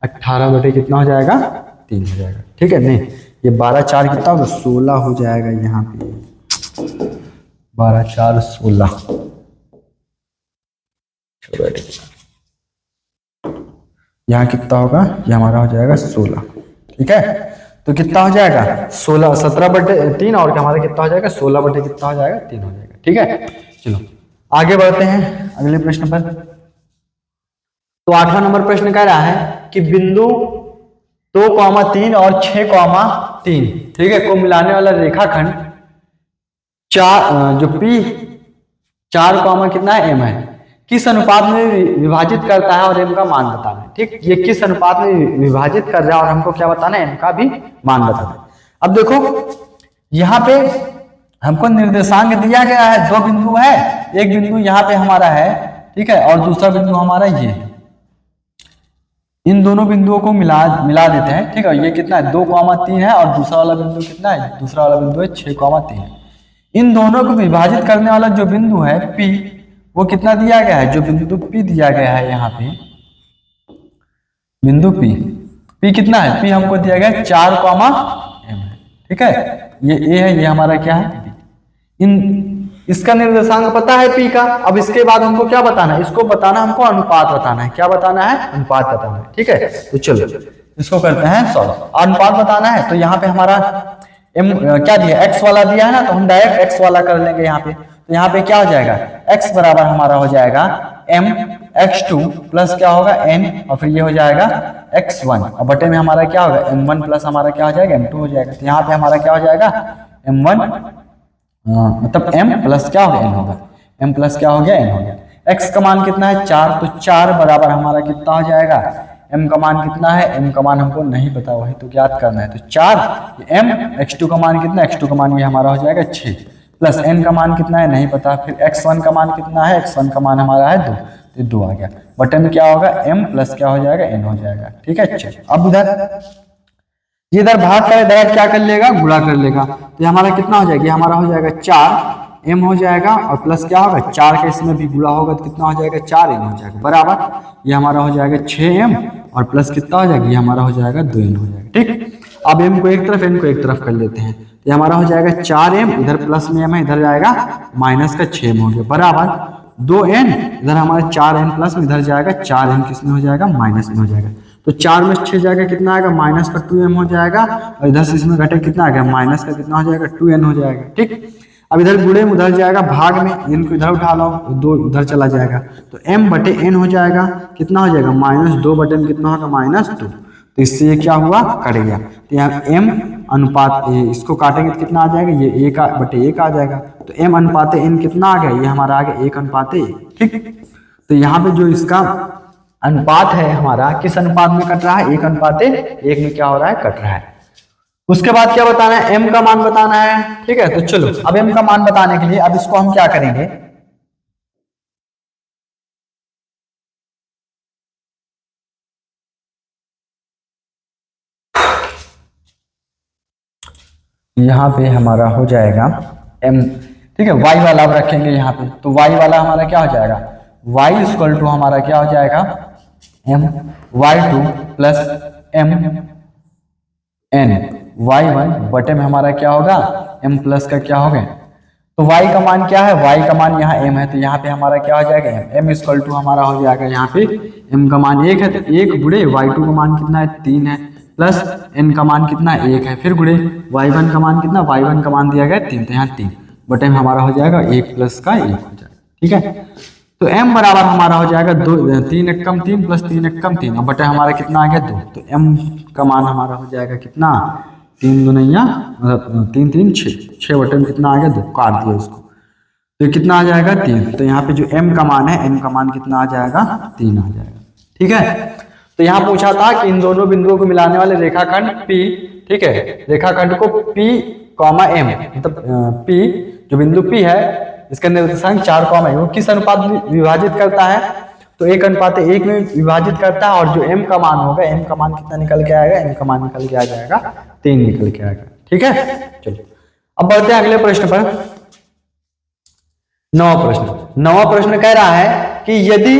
18 बटे कितना हो जाएगा 3 हो जाएगा। ठीक है, नहीं ये 12 4 कितना होगा 16 हो जाएगा, यहाँ पे 12 4 16, यहाँ कितना होगा, ये हमारा हो जाएगा 16। ठीक है, तो कितना हो जाएगा 16, 17 बटे 3 और हमारा कितना हो जाएगा 16 बटे कितना हो जाएगा 3 हो जाएगा। ठीक है, चलो आगे बढ़ते हैं अगले प्रश्न पर। तो 8वां नंबर प्रश्न कह रहा है कि बिंदु 2,3 और 6,3, ठीक है, को मिलाने वाला रेखाखंड 4 जो P 4, कितना है m है, किस अनुपात में विभाजित करता है और m का मान बताना है। ठीक, ये किस अनुपात में विभाजित कर रहा है और हमको क्या बताना है, m का भी मान बताना है। अब देखो यहाँ पे हमको निर्देशांक दिया गया है, 2 बिंदु है, एक बिंदु यहाँ पे हमारा है, ठीक है, और दूसरा बिंदु हमारा ये है। इन दोनों बिंदुओं को मिला देते हैं। ठीक है, ये कितना है 2,3 है, और दूसरा वाला बिंदु कितना है, दूसरा वाला बिंदु है 6,3। इन दोनों को विभाजित करने वाला जो बिंदु है P, वो कितना दिया गया है, जो बिंदु P दिया गया है यहाँ पे, बिंदु P कितना है, P हमको दिया गया 4, M है, ठीक है। ये A है, ये हमारा क्या है B। इसका निर्देशांक पता है P का। अब इसके बाद हमको क्या बताना है, इसको बताना हमको अनुपात बताना है। क्या बताना है, अनुपात बताना है, ठीक है। तो चलो इसको करते हैं सॉल्व। अनुपात बताना है तो यहाँ पे हमारा M क्या दिया, x वाला दिया है ना, तो हम डायरेक्ट x वाला कर लेंगे यहाँ पे। तो यहाँ पे क्या हो जाएगा, x बराबर हमारा हो जाएगा m x2 प्लस क्या होगा n, और फिर ये हो जाएगा x1, और बटे में हमारा क्या होगा m1 प्लस हमारा क्या हो जाएगा m2 हो जाएगा। तो यहाँ पे हमारा क्या हो जाएगा m1 मतलब m प्लस क्या हो गया n होगा, m प्लस क्या हो गया n हो गया। x का मान कितना है 4, तो 4 बराबर हमारा कितना हो जाएगा, m का मान कितना है, m का मान हमको नहीं पता, वही तो ज्ञात करना है। तो 4 m, x2 का मान कितना, x2 का मान ये हमारा हो जाएगा 6, प्लस n का मान कितना है नहीं पता, फिर x1 का मान कितना है, x1 का मान हमारा है 2, तो 2 आ गया। बटे में क्या होगा m प्लस क्या हो जाएगा n हो जाएगा, ठीक है। चलो अब ये इधर भाग करे, इधर क्या कर लेगा, गुणा कर लेगा। तो हमारा कितना हो जाएगा, हमारा हो जाएगा 4 m हो जाएगा, और प्लस क्या होगा 4 के इसमें भी गुणा होगा तो कितना हो जाएगा 4 m हो जाएगा, बराबर ये हमारा हो जाएगा 6m, और प्लस कितना हो जाएगा, ये हमारा हो जाएगा 2n हो जाएगा, ठीक। अब m को एक तरफ, n को एक तरफ कर लेते हैं। तो ये हमारा हो जाएगा 4m, इधर प्लस में m है, इधर जाएगा माइनस का 6m हो गया, बराबर 2n, इधर हमारा 4n प्लस में, इधर जाएगा 4n किस में हो जाएगा, माइनस में हो जाएगा। तो 4 में 6 जाएगा कितना आएगा, माइनस का 2m हो जाएगा, और इधर से इसमें घटे कितना आ गया, माइनस का कितना हो जाएगा 2n हो जाएगा, ठीक। अब इधर गुणे में उधर जाएगा भाग में, n को इधर उठा लो, 2 उधर चला जाएगा, तो m बटे n हो जाएगा, कितना हो जाएगा -2 बटे में कितना होगा -2। तो इससे ये क्या हुआ, कट गया। तो यहाँ m अनुपात इसको काटेंगे तो कितना आ जाएगा, ये 1 बटे 1 आ जाएगा। तो m अनुपात n कितना आ गया, ये हमारा आ गया 1 अनुपात 1, ठीक। तो यहाँ पे जो इसका अनुपात है हमारा किस अनुपात में कट रहा है, 1 अनुपात 1 में क्या हो रहा है, कट रहा है। उसके बाद क्या बताना है, m का मान बताना है, ठीक है। तो चलो अब m का मान बताने के लिए अब इसको हम क्या करेंगे, यहाँ पे हमारा हो जाएगा m, ठीक है। y वाला अब रखेंगे यहाँ पे, तो y वाला हमारा क्या हो जाएगा, y इक्वल टू हमारा क्या हो जाएगा m y2 plus m n y1 बटे में हमारा क्या होगा m प्लस का क्या होगा। तो y का मान क्या है, y का मान यहाँ m है, तो यहाँ पे हमारा क्या हो जाएगा m इक्वल टू हमारा हो जाएगा यहाँ पे m का मान 1 है, तो 1 गुणे y2 का मान कितना है 3 है, प्लस n का मान कितना 1 है, फिर गुणे y1 का मान कितना, y1 का मान दिया गया 3, तो यहाँ 3 बटे में हमारा हो जाएगा 1 प्लस का 1 हो जाएगा, ठीक है। तो m बराबर हमारा हो जाएगा 2, 3 1 कम 3 प्लस 3 1 कम 3, अब बटे हमारा कितना आ गया 2। तो m का मान हमारा हो जाएगा कितना, 3 दुनिया मतलब 3 3 6 बटे में कितना आ गया 2, काट दिया इसको, तो कितना आ जाएगा 3। तो यहाँ पे जो m का मान है, m का मान कितना आ जाएगा 3 आ जाएगा, ठीक है। तो यहाँ पूछा था कि इन दोनों बिंदुओं को मिलाने वाले रेखाखंड P, ठीक है, रेखाखंड को P, M मतलब P जो बिंदु P है इसका निर्देशांक 4, M वो किस अनुपात में विभाजित करता है, तो 1 अनुपात 1 में विभाजित करता है। और जो m का मान होगा, m का मान कितना निकल के आएगा, m का मान निकल के आ जाएगा 3 निकल के आएगा, ठीक है। चलिए अब बढ़ते हैं अगले प्रश्न पर। 9वां प्रश्न कह रहा है कि यदि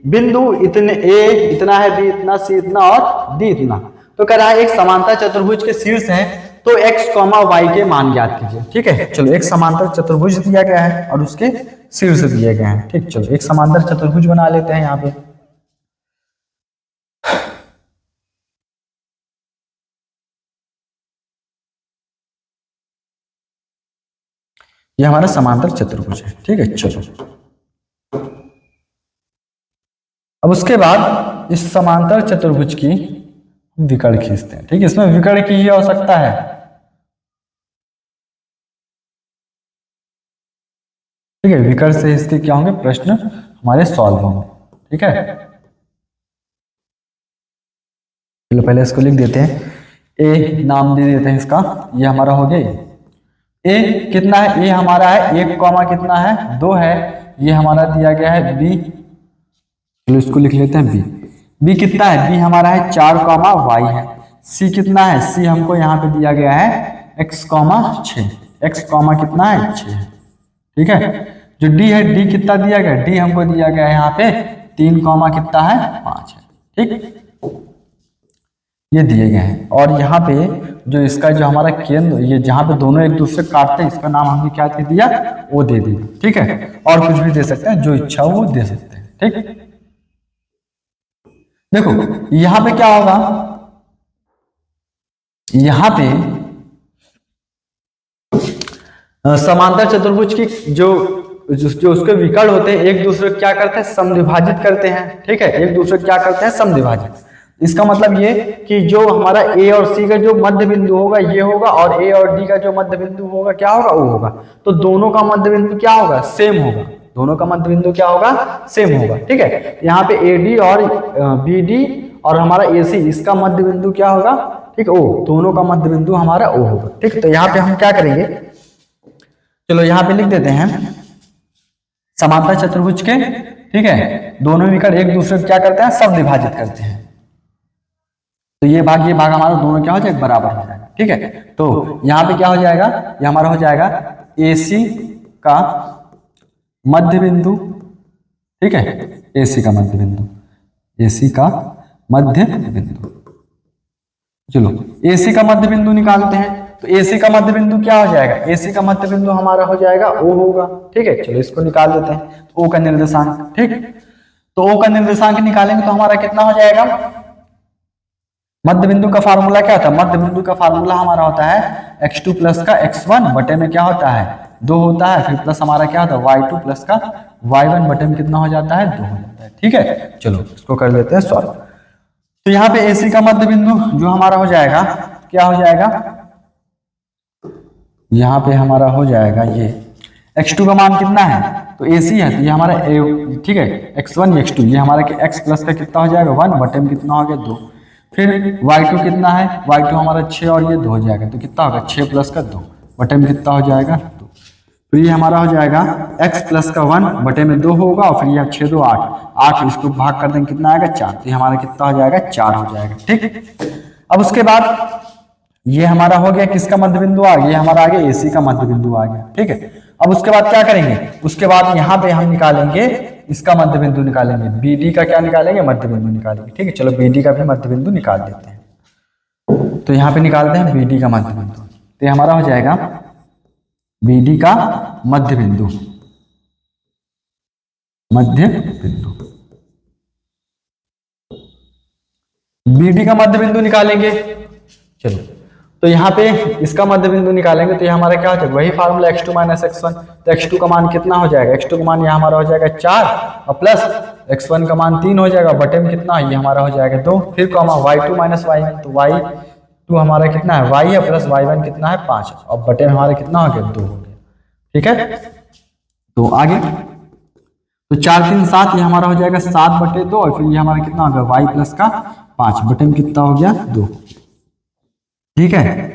बिंदु इतने a इतना है, b इतना, c इतना और d इतना, तो कह रहा है एक समांतर चतुर्भुज के शीर्ष है, तो x, y के मान ज्ञात कीजिए, ठीक है। चलो एक समांतर चतुर्भुज दिया गया है और उसके शीर्ष दिए गए हैं, ठीक। चलो एक समांतर चतुर्भुज बना लेते हैं यहाँ पे। ये हमारा समांतर चतुर्भुज है, ठीक है। चलो अब उसके बाद इस समांतर चतुर्भुज की विकर्ण खींचते हैं, ठीक है। इसमें विकर्ण की ही आवश्यकता है, ठीक है। विकर्ण से इसके क्या होंगे, प्रश्न हमारे सॉल्व होंगे, ठीक है। चलो पहले इसको लिख देते हैं, ए नाम दे देते हैं इसका, ये हमारा हो गया ए कितना है, ए हमारा है 1, कितना है 2 है, ये हमारा दिया गया है बी, चलो इसको लिख लेते हैं बी कितना है, बी हमारा है 4, y है। सी कितना है, सी हमको यहाँ पे दिया गया है x, 6, x, कितना है 6 है, ठीक है। जो डी है, डी कितना दिया गया, डी हमको दिया गया है यहाँ पे 3, कितना है 5 है, ठीक। ये दिए गए हैं। और यहाँ पे जो इसका जो हमारा केंद्र, ये जहाँ पे दोनों एक दूसरे काटते हैं, इसका नाम हमने क्या दे दिया, ओ दे दिया। ठीक है, और कुछ भी दे सकते हैं, जो इच्छा हो वो दे सकते हैं। ठीक, देखो यहाँ पे क्या होगा, यहाँ पे समांतर चतुर्भुज की जो उसके विकर्ण होते हैं, एक दूसरे को क्या करते हैं, समद्विभाजित करते हैं। ठीक है, एक दूसरे को क्या करते हैं, समद्विभाजित। इसका मतलब ये कि जो हमारा ए और सी का जो मध्य बिंदु होगा ये होगा, और ए और डी का जो मध्य बिंदु होगा क्या होगा, वो होगा। तो दोनों का मध्य बिंदु क्या होगा, सेम होगा। दोनों का मध्य बिंदु क्या होगा, सेम होगा। ठीक है, यहाँ पे ए डी और बी डी और हमारा ए सी, इसका मध्य बिंदु क्या होगा, ठीक है, ओ, दोनों का मध्य बिंदु हमारा ओ होगा। ठीक, तो यहाँ पे हम क्या करेंगे, चलो यहाँ पे लिख देते हैं समांतर चतुर्भुज के, ठीक है, दोनों विकर्ण एक दूसरे को क्या करते हैं, समद्विभाजित करते हैं। तो ये भाग हमारा दोनों क्या हो जाएगा, बराबर हो जाएगा। ठीक है, तो यहाँ पे क्या हो जाएगा, ये हमारा हो जाएगा AC का मध्य बिंदु। ठीक है, AC का मध्य बिंदु, AC का मध्य बिंदु। चलो AC का मध्य बिंदु निकालते हैं। तो AC का मध्य बिंदु क्या हो जाएगा, AC का मध्य बिंदु हमारा हो जाएगा O होगा। ठीक है, चलो इसको निकाल देते हैं। तो O का निर्देशांक, ठीक, तो O का निर्देशांक निकालेंगे तो हमारा कितना हो जाएगा, मध्य बिंदु का फार्मूला क्या होता है, मध्य बिंदु का फार्मूला हमारा होता है x2 प्लस का x1 बटे में क्या होता है, 2 होता है, फिर प्लस हमारा क्या होता है y2 प्लस का y1 बटे में कितना हो जाता है, 2 हो जाता है। ठीक है, चलो इसको कर लेते हैं सॉल्व। तो यहाँ पे AC का मध्य बिंदु जो हमारा हो जाएगा, क्या हो जाएगा, यहाँ पे हमारा हो जाएगा ये x2 का मान कितना है, तो AC है, तो ये हमारा ठीक है, x1 x2, ये हमारा x प्लस का कितना हो जाएगा 1 बटे में कितना हो गया 2। फिर y2 कितना है, y2 हमारा 6 और ये 2 हो जाएगा, तो कितना होगा 6 प्लस का 2 बटे में कितना हो जाएगा 2। फिर ये हमारा हो जाएगा x प्लस का 1 बटे में 2 होगा, और फिर ये 6 2 8 इसको भाग कर देंगे कितना आएगा 4, तो ये हमारा कितना हो जाएगा 4 हो जाएगा। ठीक, अब उसके बाद ये हमारा हो गया किसका मध्य बिंदु आ गया, हमारा आ गया AC का मध्य बिंदु आ गया। ठीक है, अब उसके बाद क्या करेंगे, उसके बाद यहाँ पे हम निकालेंगे इसका मध्य बिंदु निकालेंगे, BD का क्या निकालेंगे, मध्य बिंदु निकालेंगे। ठीक है, चलो BD का भी मध्य बिंदु निकाल देते हैं। तो यहाँ पे निकालते हैं BD का मध्य बिंदु, तो हमारा हो जाएगा BD का मध्य बिंदु, मध्य बिंदु, BD का मध्य बिंदु निकालेंगे। चलो, तो यहाँ पे इसका मध्य बिंदु निकालेंगे, तो ये हमारा क्या हो जाएगा, वही फार्मूला x2 माइनस x1। तो x2 का मान कितना हो जाएगा, x2 का मान ये हमारा हो जाएगा 4 और प्लस x1 का मान 3 हो जाएगा, बटे में कितना ये हमारा हो जाएगा 2। फिर कॉमा y2 माइनस y1, तो y2 हमारा कितना है y है, प्लस y1 कितना है 5, और बटे में हमारा कितना हो गया 2 हो गया। ठीक है, तो आगे तो 4 3 7, ये हमारा हो जाएगा 7 बटे 2, और फिर ये हमारा कितना हो गया y प्लस का 5 बटे में कितना हो गया 2। ठीक है,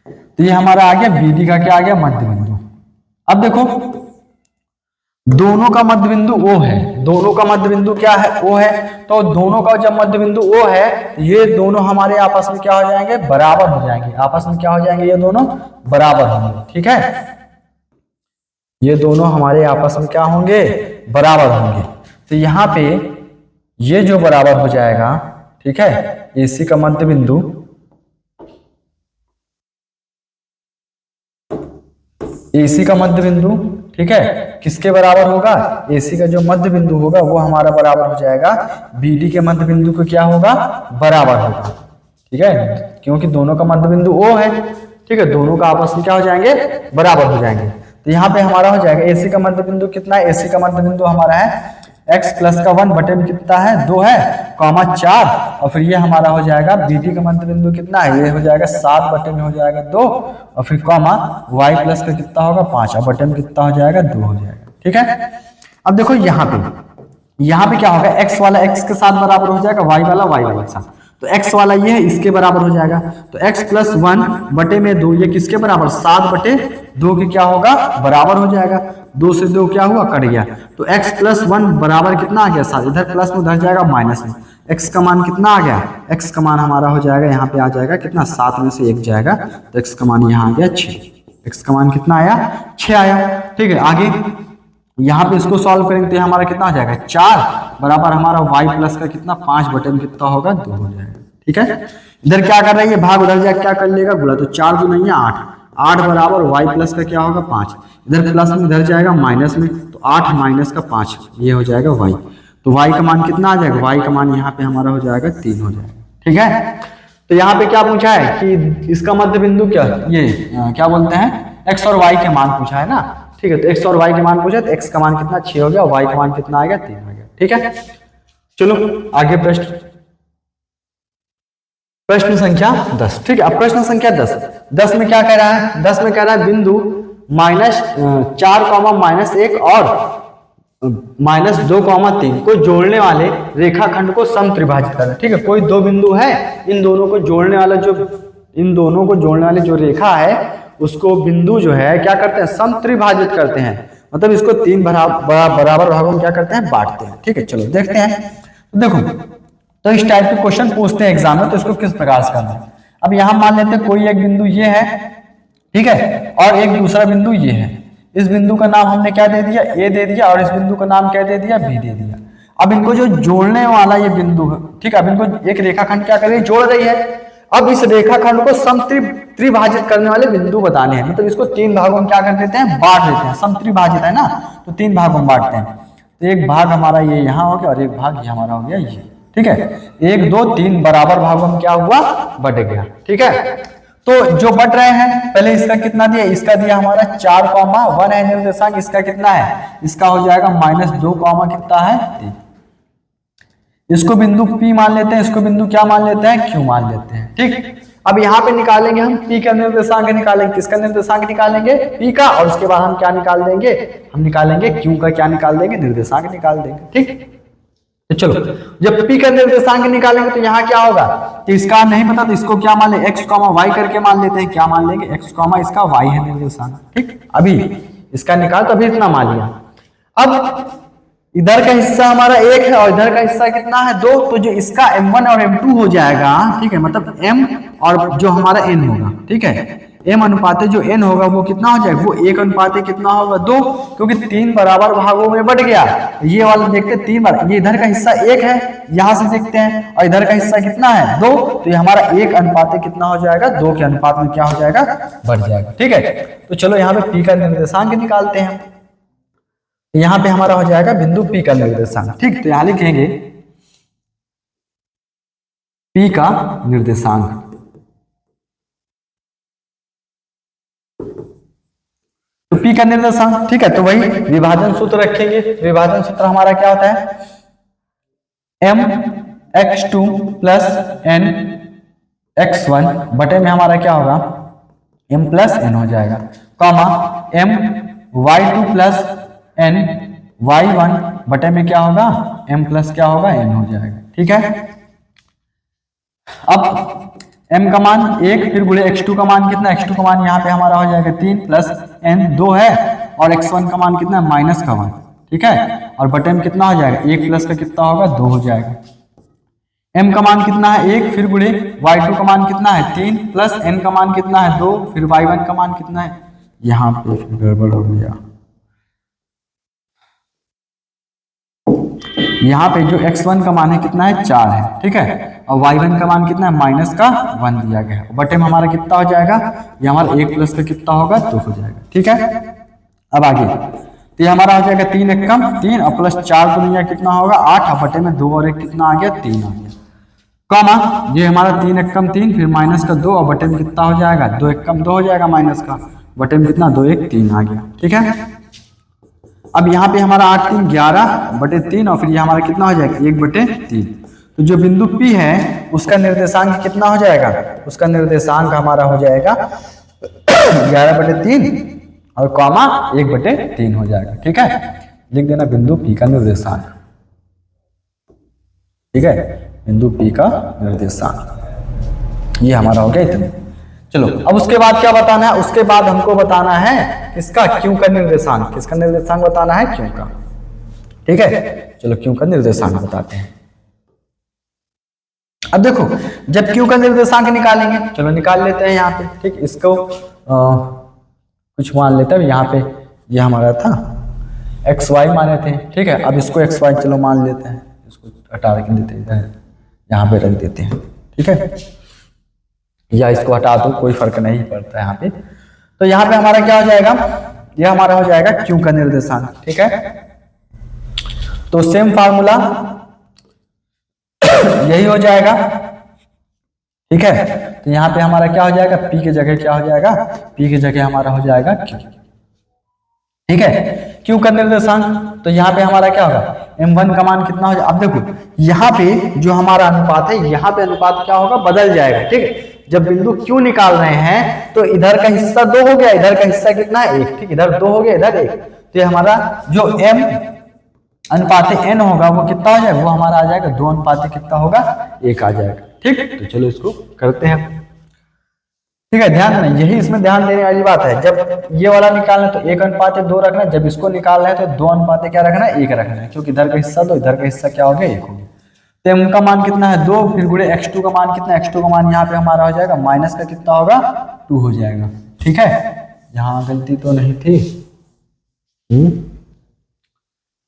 तो ये हमारा आ गया BD का क्या आ गया, मध्य बिंदु। अब देखो दोनों का मध्य बिंदु O है, दोनों का मध्य बिंदु क्या है, O है। तो दोनों का जब मध्य बिंदु O है, ये दोनों हमारे आपस में क्या हो जाएंगे, बराबर हो जाएंगे। आपस में क्या हो जाएंगे, ये दोनों बराबर होंगे। ठीक है, ये दोनों हमारे आपस में क्या होंगे, बराबर होंगे। तो यहाँ पे ये जो बराबर हो जाएगा, ठीक है, AC का मध्य बिंदु, AC का मध्य बिंदु, ठीक है, किसके बराबर होगा, AC का जो मध्य बिंदु होगा वो हमारा बराबर हो जाएगा BD के मध्य बिंदु को क्या होगा, बराबर होगा। ठीक है, क्योंकि दोनों का मध्य बिंदु O है। ठीक है, दोनों का आपस में क्या हो जाएंगे, बराबर हो जाएंगे। तो यहाँ पे हमारा हो जाएगा AC का मध्य बिंदु कितना है, AC का मध्य बिंदु हमारा है x प्लस का 1 बटे में कितना है 2 है, कॉमा 4, और फिर ये हमारा हो जाएगा BD का मध्य बिंदु कितना है, ये हो जाएगा 7 बटे में हो जाएगा 2, और फिर कॉमा y प्लस का कितना होगा 5, और बटे में कितना हो जाएगा 2 हो जाएगा। ठीक है, अब देखो यहाँ पे क्या होगा, x वाला x के साथ बराबर हो जाएगा, y वाला y वाला के साथ। तो x वाला ये है, इसके बराबर हो जाएगा। तो x प्लस 1 बटे में 2, ये किसके बराबर, 7 बटे 2 के क्या होगा, बराबर हो जाएगा। 2 से 2 क्या हुआ, कट गया। तो x प्लस 1 बराबर कितना आ गया 7, इधर प्लस में उधर जाएगा माइनस में। x का मान कितना आ गया, x का मान हमारा हो जाएगा, यहाँ पे आ जाएगा कितना, 7 में से 1 जाएगा, तो x का मान यहाँ आ गया 6। x का मान कितना आया, 6 आया। ठीक है, आगे यहाँ पे इसको सॉल्व करेंगे तो हमारा कितना आ जाएगा 4 बराबर हमारा y प्लस का कितना 5 बटे में कितना होगा 2 हो जाएगा। ठीक है। इधर क्या कर रही है, भाग उधर जाके क्या कर लेगा, गुणा, तो 4 दूनी है 8, 8 बराबर y प्लस का क्या होगा 5, इधर प्लस में इधर जाएगा माइनस में, तो 8 माइनस का 5 ये हो जाएगा y, तो y का मान कितना आ जाएगा, y का मान यहाँ पे हमारा हो जाएगा 3 हो जाएगा। ठीक है, तो यहाँ पे क्या पूछा है कि इसका मध्य बिंदु क्या, ये क्या बोलते हैं x और y के मान पूछा है ना। ठीक है, तो x और y के मान पूछा, तो x का मान कितना 6 हो गया, y का मान कितना आ गया 3 हो गया। ठीक है, चलो आगे प्रश्न संख्या 10। ठीक है, अब प्रश्न संख्या 10 में क्या कह रहा है, 10 में कह रहा है बिंदु -4, -1 और -2, 3 को जोड़ने वाले रेखाखंड को समत्रिभाजित करना। ठीक है, कोई दो बिंदु है, इन दोनों को जोड़ने वाले जो रेखा है उसको बिंदु जो है क्या करते हैं, समत्रिभाजित करते हैं, मतलब इसको 3 बराबर भागों में क्या करते हैं, बांटते हैं। ठीक है, चलो देखते हैं। तो देखो, तो इस टाइप के क्वेश्चन पूछते हैं एग्जाम में, तो इसको किस प्रकार से करना है। अब यहां मान लेते हैं कोई एक बिंदु ये है, ठीक है, और एक दूसरा बिंदु ये है। इस बिंदु का नाम हमने क्या दे दिया, ए दे दिया, और इस बिंदु का नाम क्या दे दिया, बी दे दिया। अब इनको जो जोड़ने वाला ये बिंदु है, ठीक है, अब इनको एक रेखाखंड क्या कर रही है, जोड़ रही है। अब इस रेखाखंड को समत्रिभाजित करने वाले बिंदु बताने हैं, मतलब इसको 3 भागों में क्या कर देते हैं, बांट देते हैं। समत्रिभाजित है ना, तो 3 भागों में बांटते हैं। तो एक भाग हमारा ये यहाँ हो गया और एक भाग ये हमारा हो गया ये। ठीक है, 1, 2, 3 बराबर भागों में क्या हुआ, बट गया। ठीक है, तो जो बट रहे हैं, पहले इसका कितना दिया, इसका दिया हमारा 4,1 है निर्देशांक, इसका कितना है, इसका हो जाएगा -2, कितना है 3। इसको बिंदु P मान लेते हैं, इसको बिंदु क्या मान लेते हैं, Q मान लेते हैं। ठीक, अब यहाँ पे निकालेंगे हम P का निर्देशांक निकालेंगे, किसका निर्देशांक निकालेंगे, P का, और उसके बाद हम क्या निकाल देंगे, हम निकालेंगे Q का, क्या निकाल देंगे, निर्देशांक निकाल देंगे। ठीक, तो चलो जब P का निर्देशांक निकालेंगे तो यहाँ क्या होगा, तो इसका नहीं पता तो इसको क्या मान ले, x, y करके मान लेते हैं। क्या मान लेंगे, x, इसका y है निर्देशांक। ठीक, अभी इसका निकाल, तो अभी इतना मान लिया। अब इधर का हिस्सा हमारा 1 है और इधर का हिस्सा कितना है 2, तो जो इसका m1 और m2 हो जाएगा, ठीक है, मतलब m और जो हमारा n होगा, ठीक है, m अनुपाते जो n होगा वो कितना हो जाएगा, वो 1 अनुपाते कितना होगा 2, क्योंकि 3 बराबर भागों में बट गया। ये वाला देखते 3 बार, ये इधर का हिस्सा 1 है, यहां से देखते हैं, और इधर का हिस्सा कितना है 2, तो ये हमारा 1 अनुपाते कितना हो जाएगा, 2 के अनुपात में क्या हो जाएगा, बढ़ जाएगा। ठीक है, तो चलो यहाँ पे P का निर्देशांक निकालते हैं। यहाँ पे हमारा हो जाएगा बिंदु P का निर्देशांक। ठीक, तो यहाँ लिखेंगे P का निर्देशांक। तो P का निर्देशांक, ठीक है, तो वही विभाजन सूत्र रखेंगे। विभाजन सूत्र हमारा क्या होता है, mx2 + nx1 बटे में हमारा क्या होगा, m + n हो जाएगा, कॉमा my2 + ny1 बटे में क्या होगा, m + क्या होगा, n हो जाएगा। ठीक है, अब m का मान 1, फिर गुणे x2 का मान कितना, x2 का मान यहाँ पे हमारा हो जाएगा 3 + n 2 है, और x1 का मान कितना, -1। ठीक है, और बटे में कितना हो जाएगा, 1 प्लस का कितना होगा, 2 हो जाएगा। m का मान कितना है 1, फिर गुणे y2 का मान कितना है 3 + n का मान कितना है 2, फिर y1 का मान कितना है, यहाँ पे गड़बड़ हो गया, यहाँ पे जो x1 का मान है कितना है 4 है। ठीक है, और y1 का मान कितना है, -1 दिया गया है, बटे में हमारा कितना हो जाएगा, ये हमारा 1 प्लस का कितना होगा, 2 हो जाएगा। ठीक है, अब आगे, तो ये हमारा हो जाएगा 3 एकम 3 और +4 दुनिया कितना होगा 8, और बटे में 2 और 1 कितना आ गया, 3 आ गया, कॉमा ये हमारा 3 एकम 3, फिर -2 और बटे में कितना हो जाएगा, 2 एकम 2 हो जाएगा, -, बटे में कितना 2 1 3 आ गया। ठीक है, अब यहाँ पे हमारा 8 3 11 बटे 3, और फिर ये हमारा कितना हो जाएगा 1 बटे 3। तो जो बिंदु P है उसका निर्देशांक कितना हो जाएगा, उसका निर्देशांक हमारा हो जाएगा 11 बटे 3 और कॉमा 1 बटे 3 हो जाएगा। ठीक है, लिख देना बिंदु P का निर्देशांक। ठीक है, बिंदु P का निर्देशांक ये हमारा हो गया इतना। चलो अब उसके बाद क्या बताना है, उसके बाद हमको बताना है किसका, Q का निर्देशांक। किसका निर्देशांक बताना है, Q का। ठीक है, चलो Q का निर्देशांक बताते हैं। अब देखो जब Q का निर्देशांक निकालेंगे, चलो निकाल लेते हैं यहाँ पे। ठीक, इसको कुछ मान लेते हैं, यहाँ पे ये हमारा था XY माने थे। ठीक है, अब इसको XY चलो मान लेते हैं, इसको हटा के देते हैं, यहाँ पे रख देते हैं। ठीक है, या इसको हटा दो, कोई फर्क नहीं पड़ता है यहाँ पे। तो यहाँ पे हमारा क्या हो जाएगा, ये हमारा हो जाएगा क्यू का निर्देशांक। ठीक है, तो सेम फार्मूला यही हो जाएगा। ठीक है, तो यहाँ पे हमारा क्या हो जाएगा, पी की जगह क्या हो जाएगा, पी की जगह हमारा हो जाएगा क्यू। ठीक है, क्यू का निर्देशांक, तो यहाँ पे हमारा क्या होगा, m1 का मान कितना हो जाएगा। अब देखो यहाँ पे जो हमारा अनुपात है, यहाँ पे अनुपात क्या होगा, बदल जाएगा। ठीक है, जब बिंदु क्यू निकाल रहे हैं तो इधर का हिस्सा 2 हो गया, इधर का हिस्सा कितना है 1। ठीक, इधर 2 हो गया, इधर 1। तो ये हमारा जो m अनुपात n होगा वो कितना हो जाएगा, वो हमारा आ जाएगा 2 अनुपात कितना होगा, 1 आ जाएगा। ठीक, तो चलो इसको करते हैं। ठीक है, ध्यान नहीं, यही इसमें ध्यान देने वाली बात है। जब ये वाला निकालना है तो 1 अनुपात 2 रखना है, जब इसको निकालना है तो 2 अनुपात क्या रखना है, 1 रखना है, क्योंकि इधर का हिस्सा 2, इधर का हिस्सा क्या हो गया, 1 हो गया। तो m का मान कितना है 2, फिर गुणे x2 का मान कितना है, x2 का मान यहाँ पे हमारा हो जाएगा माइनस का कितना होगा, 2 हो जाएगा। ठीक है, यहाँ गलती तो नहीं थी,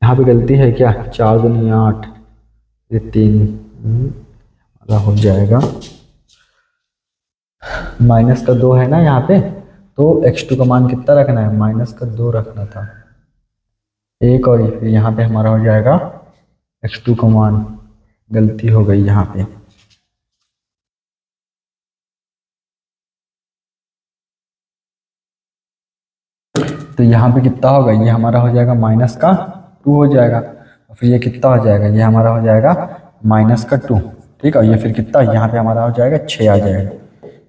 यहाँ पे गलती है क्या, 4 दूनी 8, ये 3 हो जाएगा, माइनस का 2 है ना यहाँ पे, तो x2 का मान कितना रखना है, माइनस का 2 रखना था, 1, और फिर यहाँ पे हमारा हो जाएगा x2 का मान, गलती हो गई यहाँ पे। तो यहाँ पे कितना होगा, ये हमारा हो जाएगा माइनस का 2 हो जाएगा, और फिर ये कितना हो जाएगा, ये हमारा हो जाएगा माइनस का 2। ठीक है, ये फिर कितना, यहाँ पे हमारा हो जाएगा 6 आ जाएगा,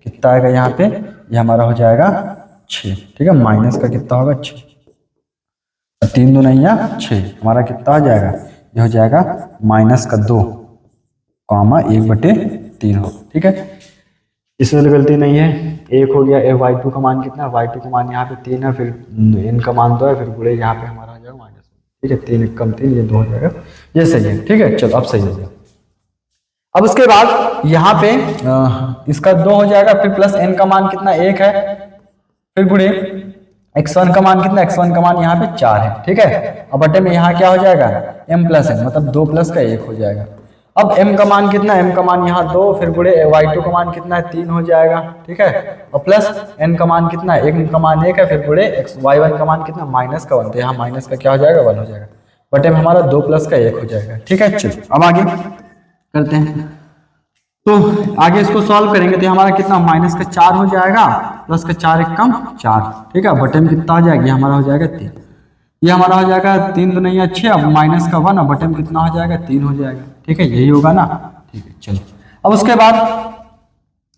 कितना आएगा यहाँ पे, ये हमारा हो जाएगा 6। ठीक है, माइनस का कितना होगा 6, 3 दूना 6, हमारा कितना हो जाएगा, ये हो जाएगा माइनस का 2 कॉमा 1/3 हो। ठीक है, इसमें तो गलती नहीं है, 1 हो गया। y2 का मान कितना है, y2 का मान यहाँ पे 3 है, फिर n का मान 2 है, फिर गुणे यहाँ पे हमारा हो जाएगा माइनस। ठीक है, 3 1 कम 3, ये 2 हो जाएगा, ये सही है। ठीक है, चलो अब सही हो गया। अब उसके बाद यहाँ पे इसका 2 हो जाएगा, फिर प्लस n का मान कितना 1 है, फिर गुणे x1 का मान कितना, x1 का मान यहाँ पे 4 है। ठीक है, अब बटे में यहाँ क्या हो जाएगा, m प्लस n, मतलब 2 प्लस का 1 हो जाएगा। अब m का मान कितना, m का मान यहाँ 2, फिर गुणे y2 का मान कितना है 3 हो जाएगा। ठीक है, और प्लस n का मान कितना है, m का मान 1 है, फिर गुणे y1 का मान कितना, माइनस का 1, तो यहाँ माइनस का क्या हो जाएगा, 1 हो जाएगा, बटे में हमारा 2 प्लस का 1 हो जाएगा। ठीक है, चलो अब आगे करते हैं। तो आगे इसको सॉल्व करेंगे तो हमारा कितना, माइनस का 4 हो जाएगा, प्लस का 4 1 कम 4। ठीक है, बटे में कितना हो जाएगा, ये हमारा हो जाएगा 3, ये हमारा हो जाएगा 3 तो नहीं 6, अब माइनस का 1, बटे में कितना हो जाएगा, 3 हो जाएगा। ठीक है, यही होगा ना। ठीक है, चलो अब उसके बाद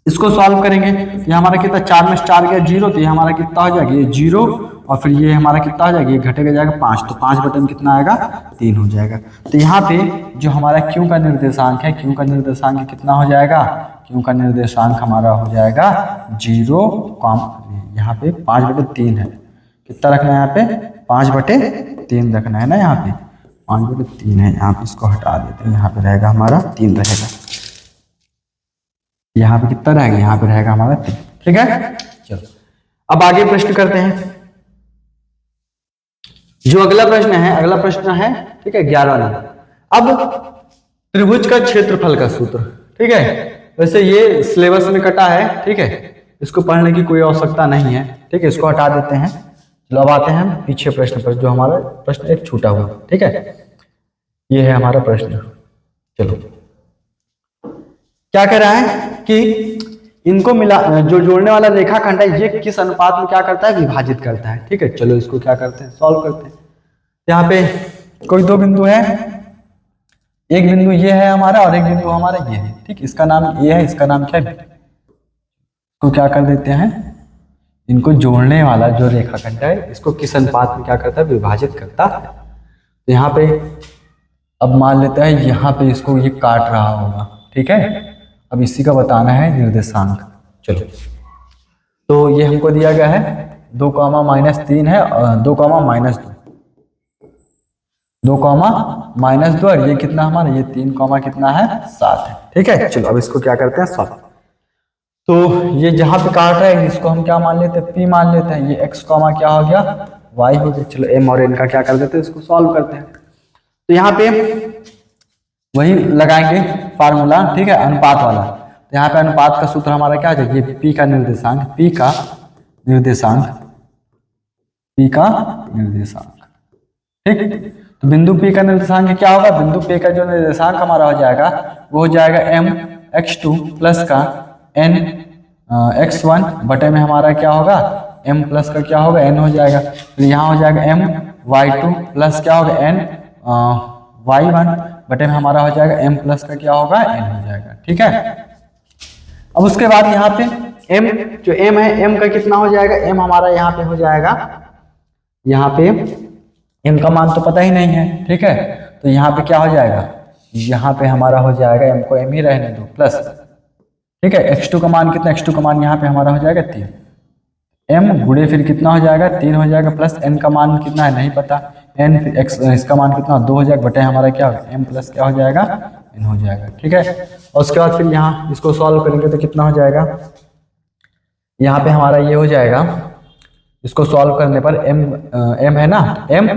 इसको सॉल्व करेंगे तो ये हमारा कितना, 4 में 4 गया 0, तो ये हमारा कितना हो जाएगा, ये 0, और फिर ये हमारा कितना हो जाएगा, ये घटेगा जाएगा 5, तो 5 बटे में कितना आएगा, 3 हो जाएगा। तो यहाँ पे जो हमारा क्यू का निर्देशांक है, क्यू का निर्देशांक कितना हो जाएगा, क्यू का निर्देशांक हमारा हो जाएगा 0, यहाँ पे 5/3 है, कितना रखना है यहाँ पे, 5/3 रखना है ना, यहाँ पे 5/3 है, यहाँ पे इसको हटा देते हैं, यहाँ पे रहेगा हमारा 3 रहेगा, यहाँ पे कितना रहेगा, यहाँ पे रहेगा हमारा 3। ठीक है, चलो अब आगे प्रश्न करते हैं। जो अगला प्रश्न है, अगला प्रश्न है, ठीक है, 11 नंबर। अब त्रिभुज का क्षेत्रफल का सूत्र। ठीक है, वैसे ये सिलेबस में कटा है। ठीक है, इसको पढ़ने की कोई आवश्यकता नहीं है। ठीक है, इसको हटा देते हैं। चलो अब आते हैं पीछे प्रश्न पर, जो हमारा प्रश्न एक छूटा हुआ। ठीक है, ये है हमारा प्रश्न। चलो क्या कह रहा है कि इनको मिला, जो जोड़ने वाला रेखाखंड है, ये किस अनुपात में क्या करता है, विभाजित करता है। ठीक है, चलो इसको क्या करते हैं, सॉल्व करते हैं। यहाँ पे कोई 2 बिंदु है, एक बिंदु ये है हमारा और एक बिंदु हमारा ये है। ठीक, इसका नाम ये है, इसका नाम क्या है, तो क्या कर देते हैं, इनको जोड़ने वाला जो रेखाखंड है, इसको किस अनुपात में क्या करता है, विभाजित करता है। तो यहाँ पे अब मान लेते हैं, यहाँ पे इसको ये काट रहा होगा। ठीक है, अब इसी का बताना है निर्देशांक। चलो, तो ये हमको दिया गया है 2, -3 है, 2, -2, 2, -2, और ये कितना हमारा, ये 3, कितना है 7 है। ठीक है, चलो अब इसको क्या करते हैं, सॉल्व। तो ये जहां पे काट रहा है, इसको हम क्या मान लेते हैं, p मान लेते हैं। ये x, क्या हो गया, y हो गया। चलो m और n का क्या कर देते हैं, इसको सॉल्व करते हैं। तो यहाँ पे वही लगाएंगे फार्मूला। ठीक है, अनुपात वाला। तो यहाँ पे अनुपात का सूत्र हमारा क्या आ जाएगा, ये P का निर्देशांक, ठीक। तो बिंदु P का निर्देशांक क्या होगा, बिंदु P का जो निर्देशांक हमारा हो जाएगा वो हो जाएगा m x2 प्लस का n x1 बटे में हमारा क्या होगा m प्लस का क्या होगा n हो जाएगा। तो यहाँ हो जाएगा m y2 प्लस क्या होगा n y1 बटे में हमारा हो जाएगा m प्लस का क्या होगा n हो जाएगा। ठीक है, अब उसके बाद यहाँ पे m जो m है m का कितना हो जाएगा, m हमारा यहाँ पे हो जाएगा, यहाँ पे m का मान तो पता ही नहीं है। ठीक है, तो यहाँ पे क्या हो जाएगा, यहाँ पे हमारा हो जाएगा m को m ही रहने दो प्लस, ठीक है, x2 का मान कितना, x2 का मान यहाँ पे हमारा हो जाएगा 3, m गुणे फिर कितना हो जाएगा 3 हो जाएगा प्लस n का मान कितना है नहीं पता, n फिर x इसका मान कितना 2 हो जाएगा बटे हमारा क्या होगा m प्लस क्या हो जाएगा n हो जाएगा। ठीक है, और उसके बाद फिर यहाँ इसको सॉल्व करेंगे तो कितना हो जाएगा, यहाँ पे हमारा ये हो जाएगा, इसको सॉल्व करने पर m है ना m,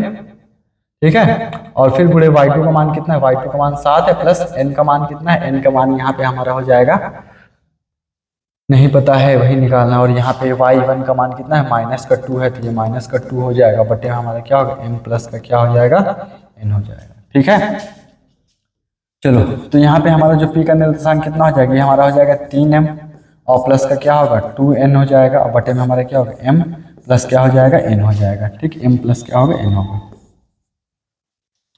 ठीक है, और फिर गुणे y2 का मान कितना है, y2 का मान 7 है प्लस n का मान कितना है, n का मान यहाँ पे हमारा हो जाएगा नहीं पता है वही निकालना, और यहाँ पे y1 का मान कितना है -2 है, तो ये -2 हो जाएगा बटे हमारा क्या होगा m प्लस का क्या हो जाएगा n हो जाएगा। ठीक है, चलो तो यहाँ पे हमारा जो p का निर्देशांक कितना हो जाएगा, ये हमारा हो जाएगा 3m और प्लस का क्या होगा 2n हो जाएगा, और बटे में हमारा क्या होगा m प्लस क्या हो जाएगा n हो जाएगा। ठीक, m प्लस क्या होगा n होगा,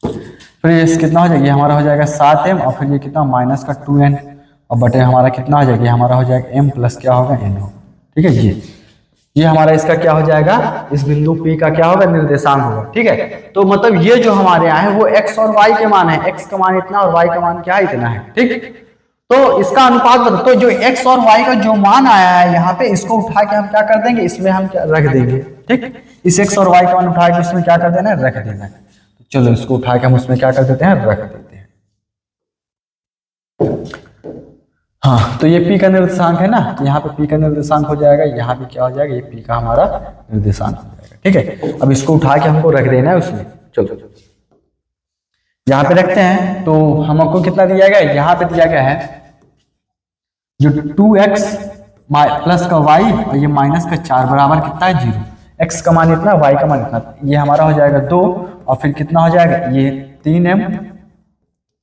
फिर ये कितना हो जाएगा, ये हमारा हो जाएगा 7m और फिर ये कितना -2n और बटे हमारा कितना हो जाएगा, ये हमारा हो जाएगा m प्लस क्या होगा n होगा। ठीक है, ये हमारा इसका क्या हो जाएगा, इस बिंदु P का क्या होगा निर्देशांक होगा। ठीक है, तो मतलब ये जो हमारे यहाँ है वो x और y के मान है, x का मान इतना और y का मान क्या है इतना है। ठीक, तो इसका अनुपात बताओ, तो जो x और y का जो मान आया है यहाँ पे, इसको उठा के हम क्या कर देंगे, इसमें हम क्या रख देंगे। ठीक, इस x और y का मान उठा के इसमें क्या कर देना है, रख देना है। तो चलो इसको उठा के हम उसमें क्या कर देते हैं, रख देते हैं। हाँ, तो ये P का निर्देशांक है ना, तो यहाँ पे P का निर्देशांक हो जाएगा, यहाँ पे क्या हो जाएगा, ये P का हमारा निर्देशांक हो जाएगा। ठीक है, अब इसको उठा के हमको रख देना है उसमें। चलो यहाँ पे रखते हैं, तो हमको कितना दिया गया है, यहाँ पे दिया गया है जो 2x प्लस का y और ये माइनस का 4 बराबर कितना है 0, x का मान इतना y का मान इतना, ये हमारा हो जाएगा 2 और फिर कितना हो जाएगा ये 3m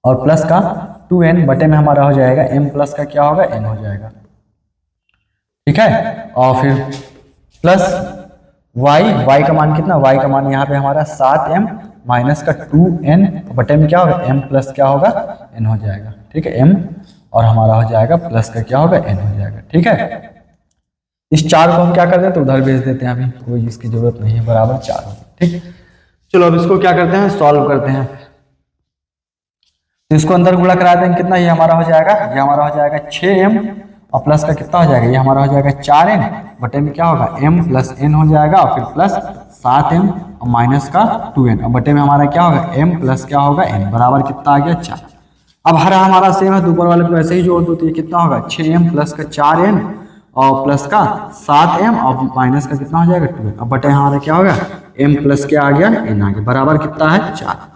और प्लस का 2n बटे में हमारा हो जाएगा m प्लस का क्या होगा n हो जाएगा। ठीक है, और फिर प्लस y का मान कितना, y का मान यहाँ पे हमारा 7m माइनस का 2n बटे में क्या होगा m प्लस क्या होगा n हो जाएगा। ठीक है, m और हमारा हो जाएगा प्लस का क्या होगा n हो जाएगा। ठीक है, इस 4 को हम क्या कर देते हैं उधर भेज देते हैं, अभी कोई इसकी जरूरत नहीं है, बराबर 4 हो। ठीक, चलो अब इसको क्या करते हैं, सॉल्व करते हैं। तो इसको अंदर गुणा करा देंगे, कितना ये हमारा हो जाएगा, ये हमारा हो जाएगा 6m और प्लस का कितना हो जाएगा, ये हमारा हो जाएगा 4n बटे में क्या होगा m प्लस n हो जाएगा, और फिर प्लस 7m और माइनस का 2n और बटे में हमारा क्या होगा m प्लस क्या होगा n बराबर कितना आ गया 4। अब हरा हमारा सेम है, ऊपर वाले को ऐसे ही जोड़ दो, तो ये कितना होगा 6m प्लस का 4n और प्लस का 7m और माइनस का कितना हो जाएगा 2n, अब बटे हमारा क्या होगा m प्लस क्या आ गया n आ गया, बराबर कितना है 4।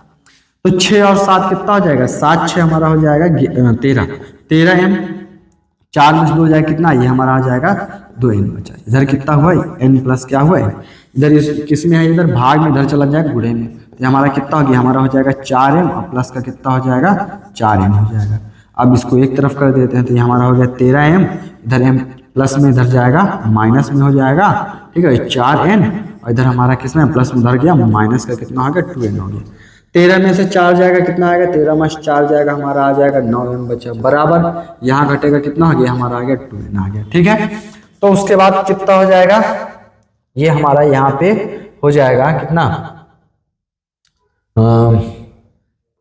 तो 6 और 7 कितना हो जाएगा, 7 6 हमारा हो जाएगा 13m, 4 में 2 जाएगा कितना, ये हमारा आ जाएगा 2n बचा। इधर कितना हुआ n प्लस क्या हुआ है, इधर किस में है, इधर भाग में, इधर चला जाएगा गुणे में, तो हमारा कितना हो गया, हमारा हो जाएगा 4m और प्लस का कितना हो जाएगा 4n हो जाएगा। अब इसको एक तरफ कर देते हैं, तो ये हमारा हो गया 13m, इधर m प्लस में इधर जाएगा माइनस में हो जाएगा। ठीक है, 4n और इधर हमारा किस में प्लस में उधर गया माइनस का कितना हो गया 2n हो गया। 13 में से 4 जाएगा कितना आएगा, 13 में 4 जाएगा हमारा आ जाएगा 9m बचा, बराबर यहाँ घटेगा कितना हो गया, हमारा आ गया 2n आ गया। ठीक है, तो उसके बाद कितना हो जाएगा, ये हमारा यहाँ पे हो जाएगा कितना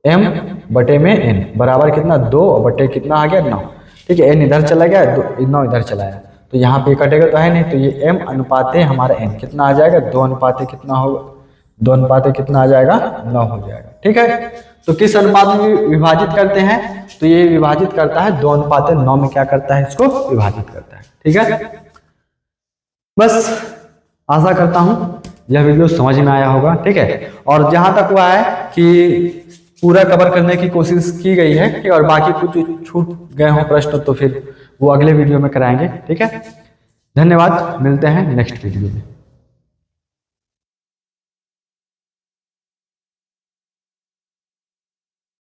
m बटे में n बराबर कितना 2 बटे कितना आ गया 9। ठीक है, n इधर चला गया, 9 इधर चला गया, तो यहाँ पे कटेगा तो है नहीं, तो ये m अनुपाते हमारा n कितना आ जाएगा 2 अनुपाते कितना होगा, 2 अनुपाते कितना आ जाएगा 9 हो जाएगा। ठीक है, तो किस अनुपात में विभाजित करते हैं, तो ये विभाजित करता है 2 अनुपाते 9 में क्या करता है, इसको विभाजित करता है। ठीक है, बस आशा करता हूं यह वीडियो समझ में आया होगा। ठीक है, और जहां तक हुआ है कि पूरा कवर करने की कोशिश की गई है, और बाकी कुछ छूट गए हो प्रश्न तो फिर वो अगले वीडियो में कराएंगे। ठीक है, धन्यवाद, मिलते हैं नेक्स्ट वीडियो में।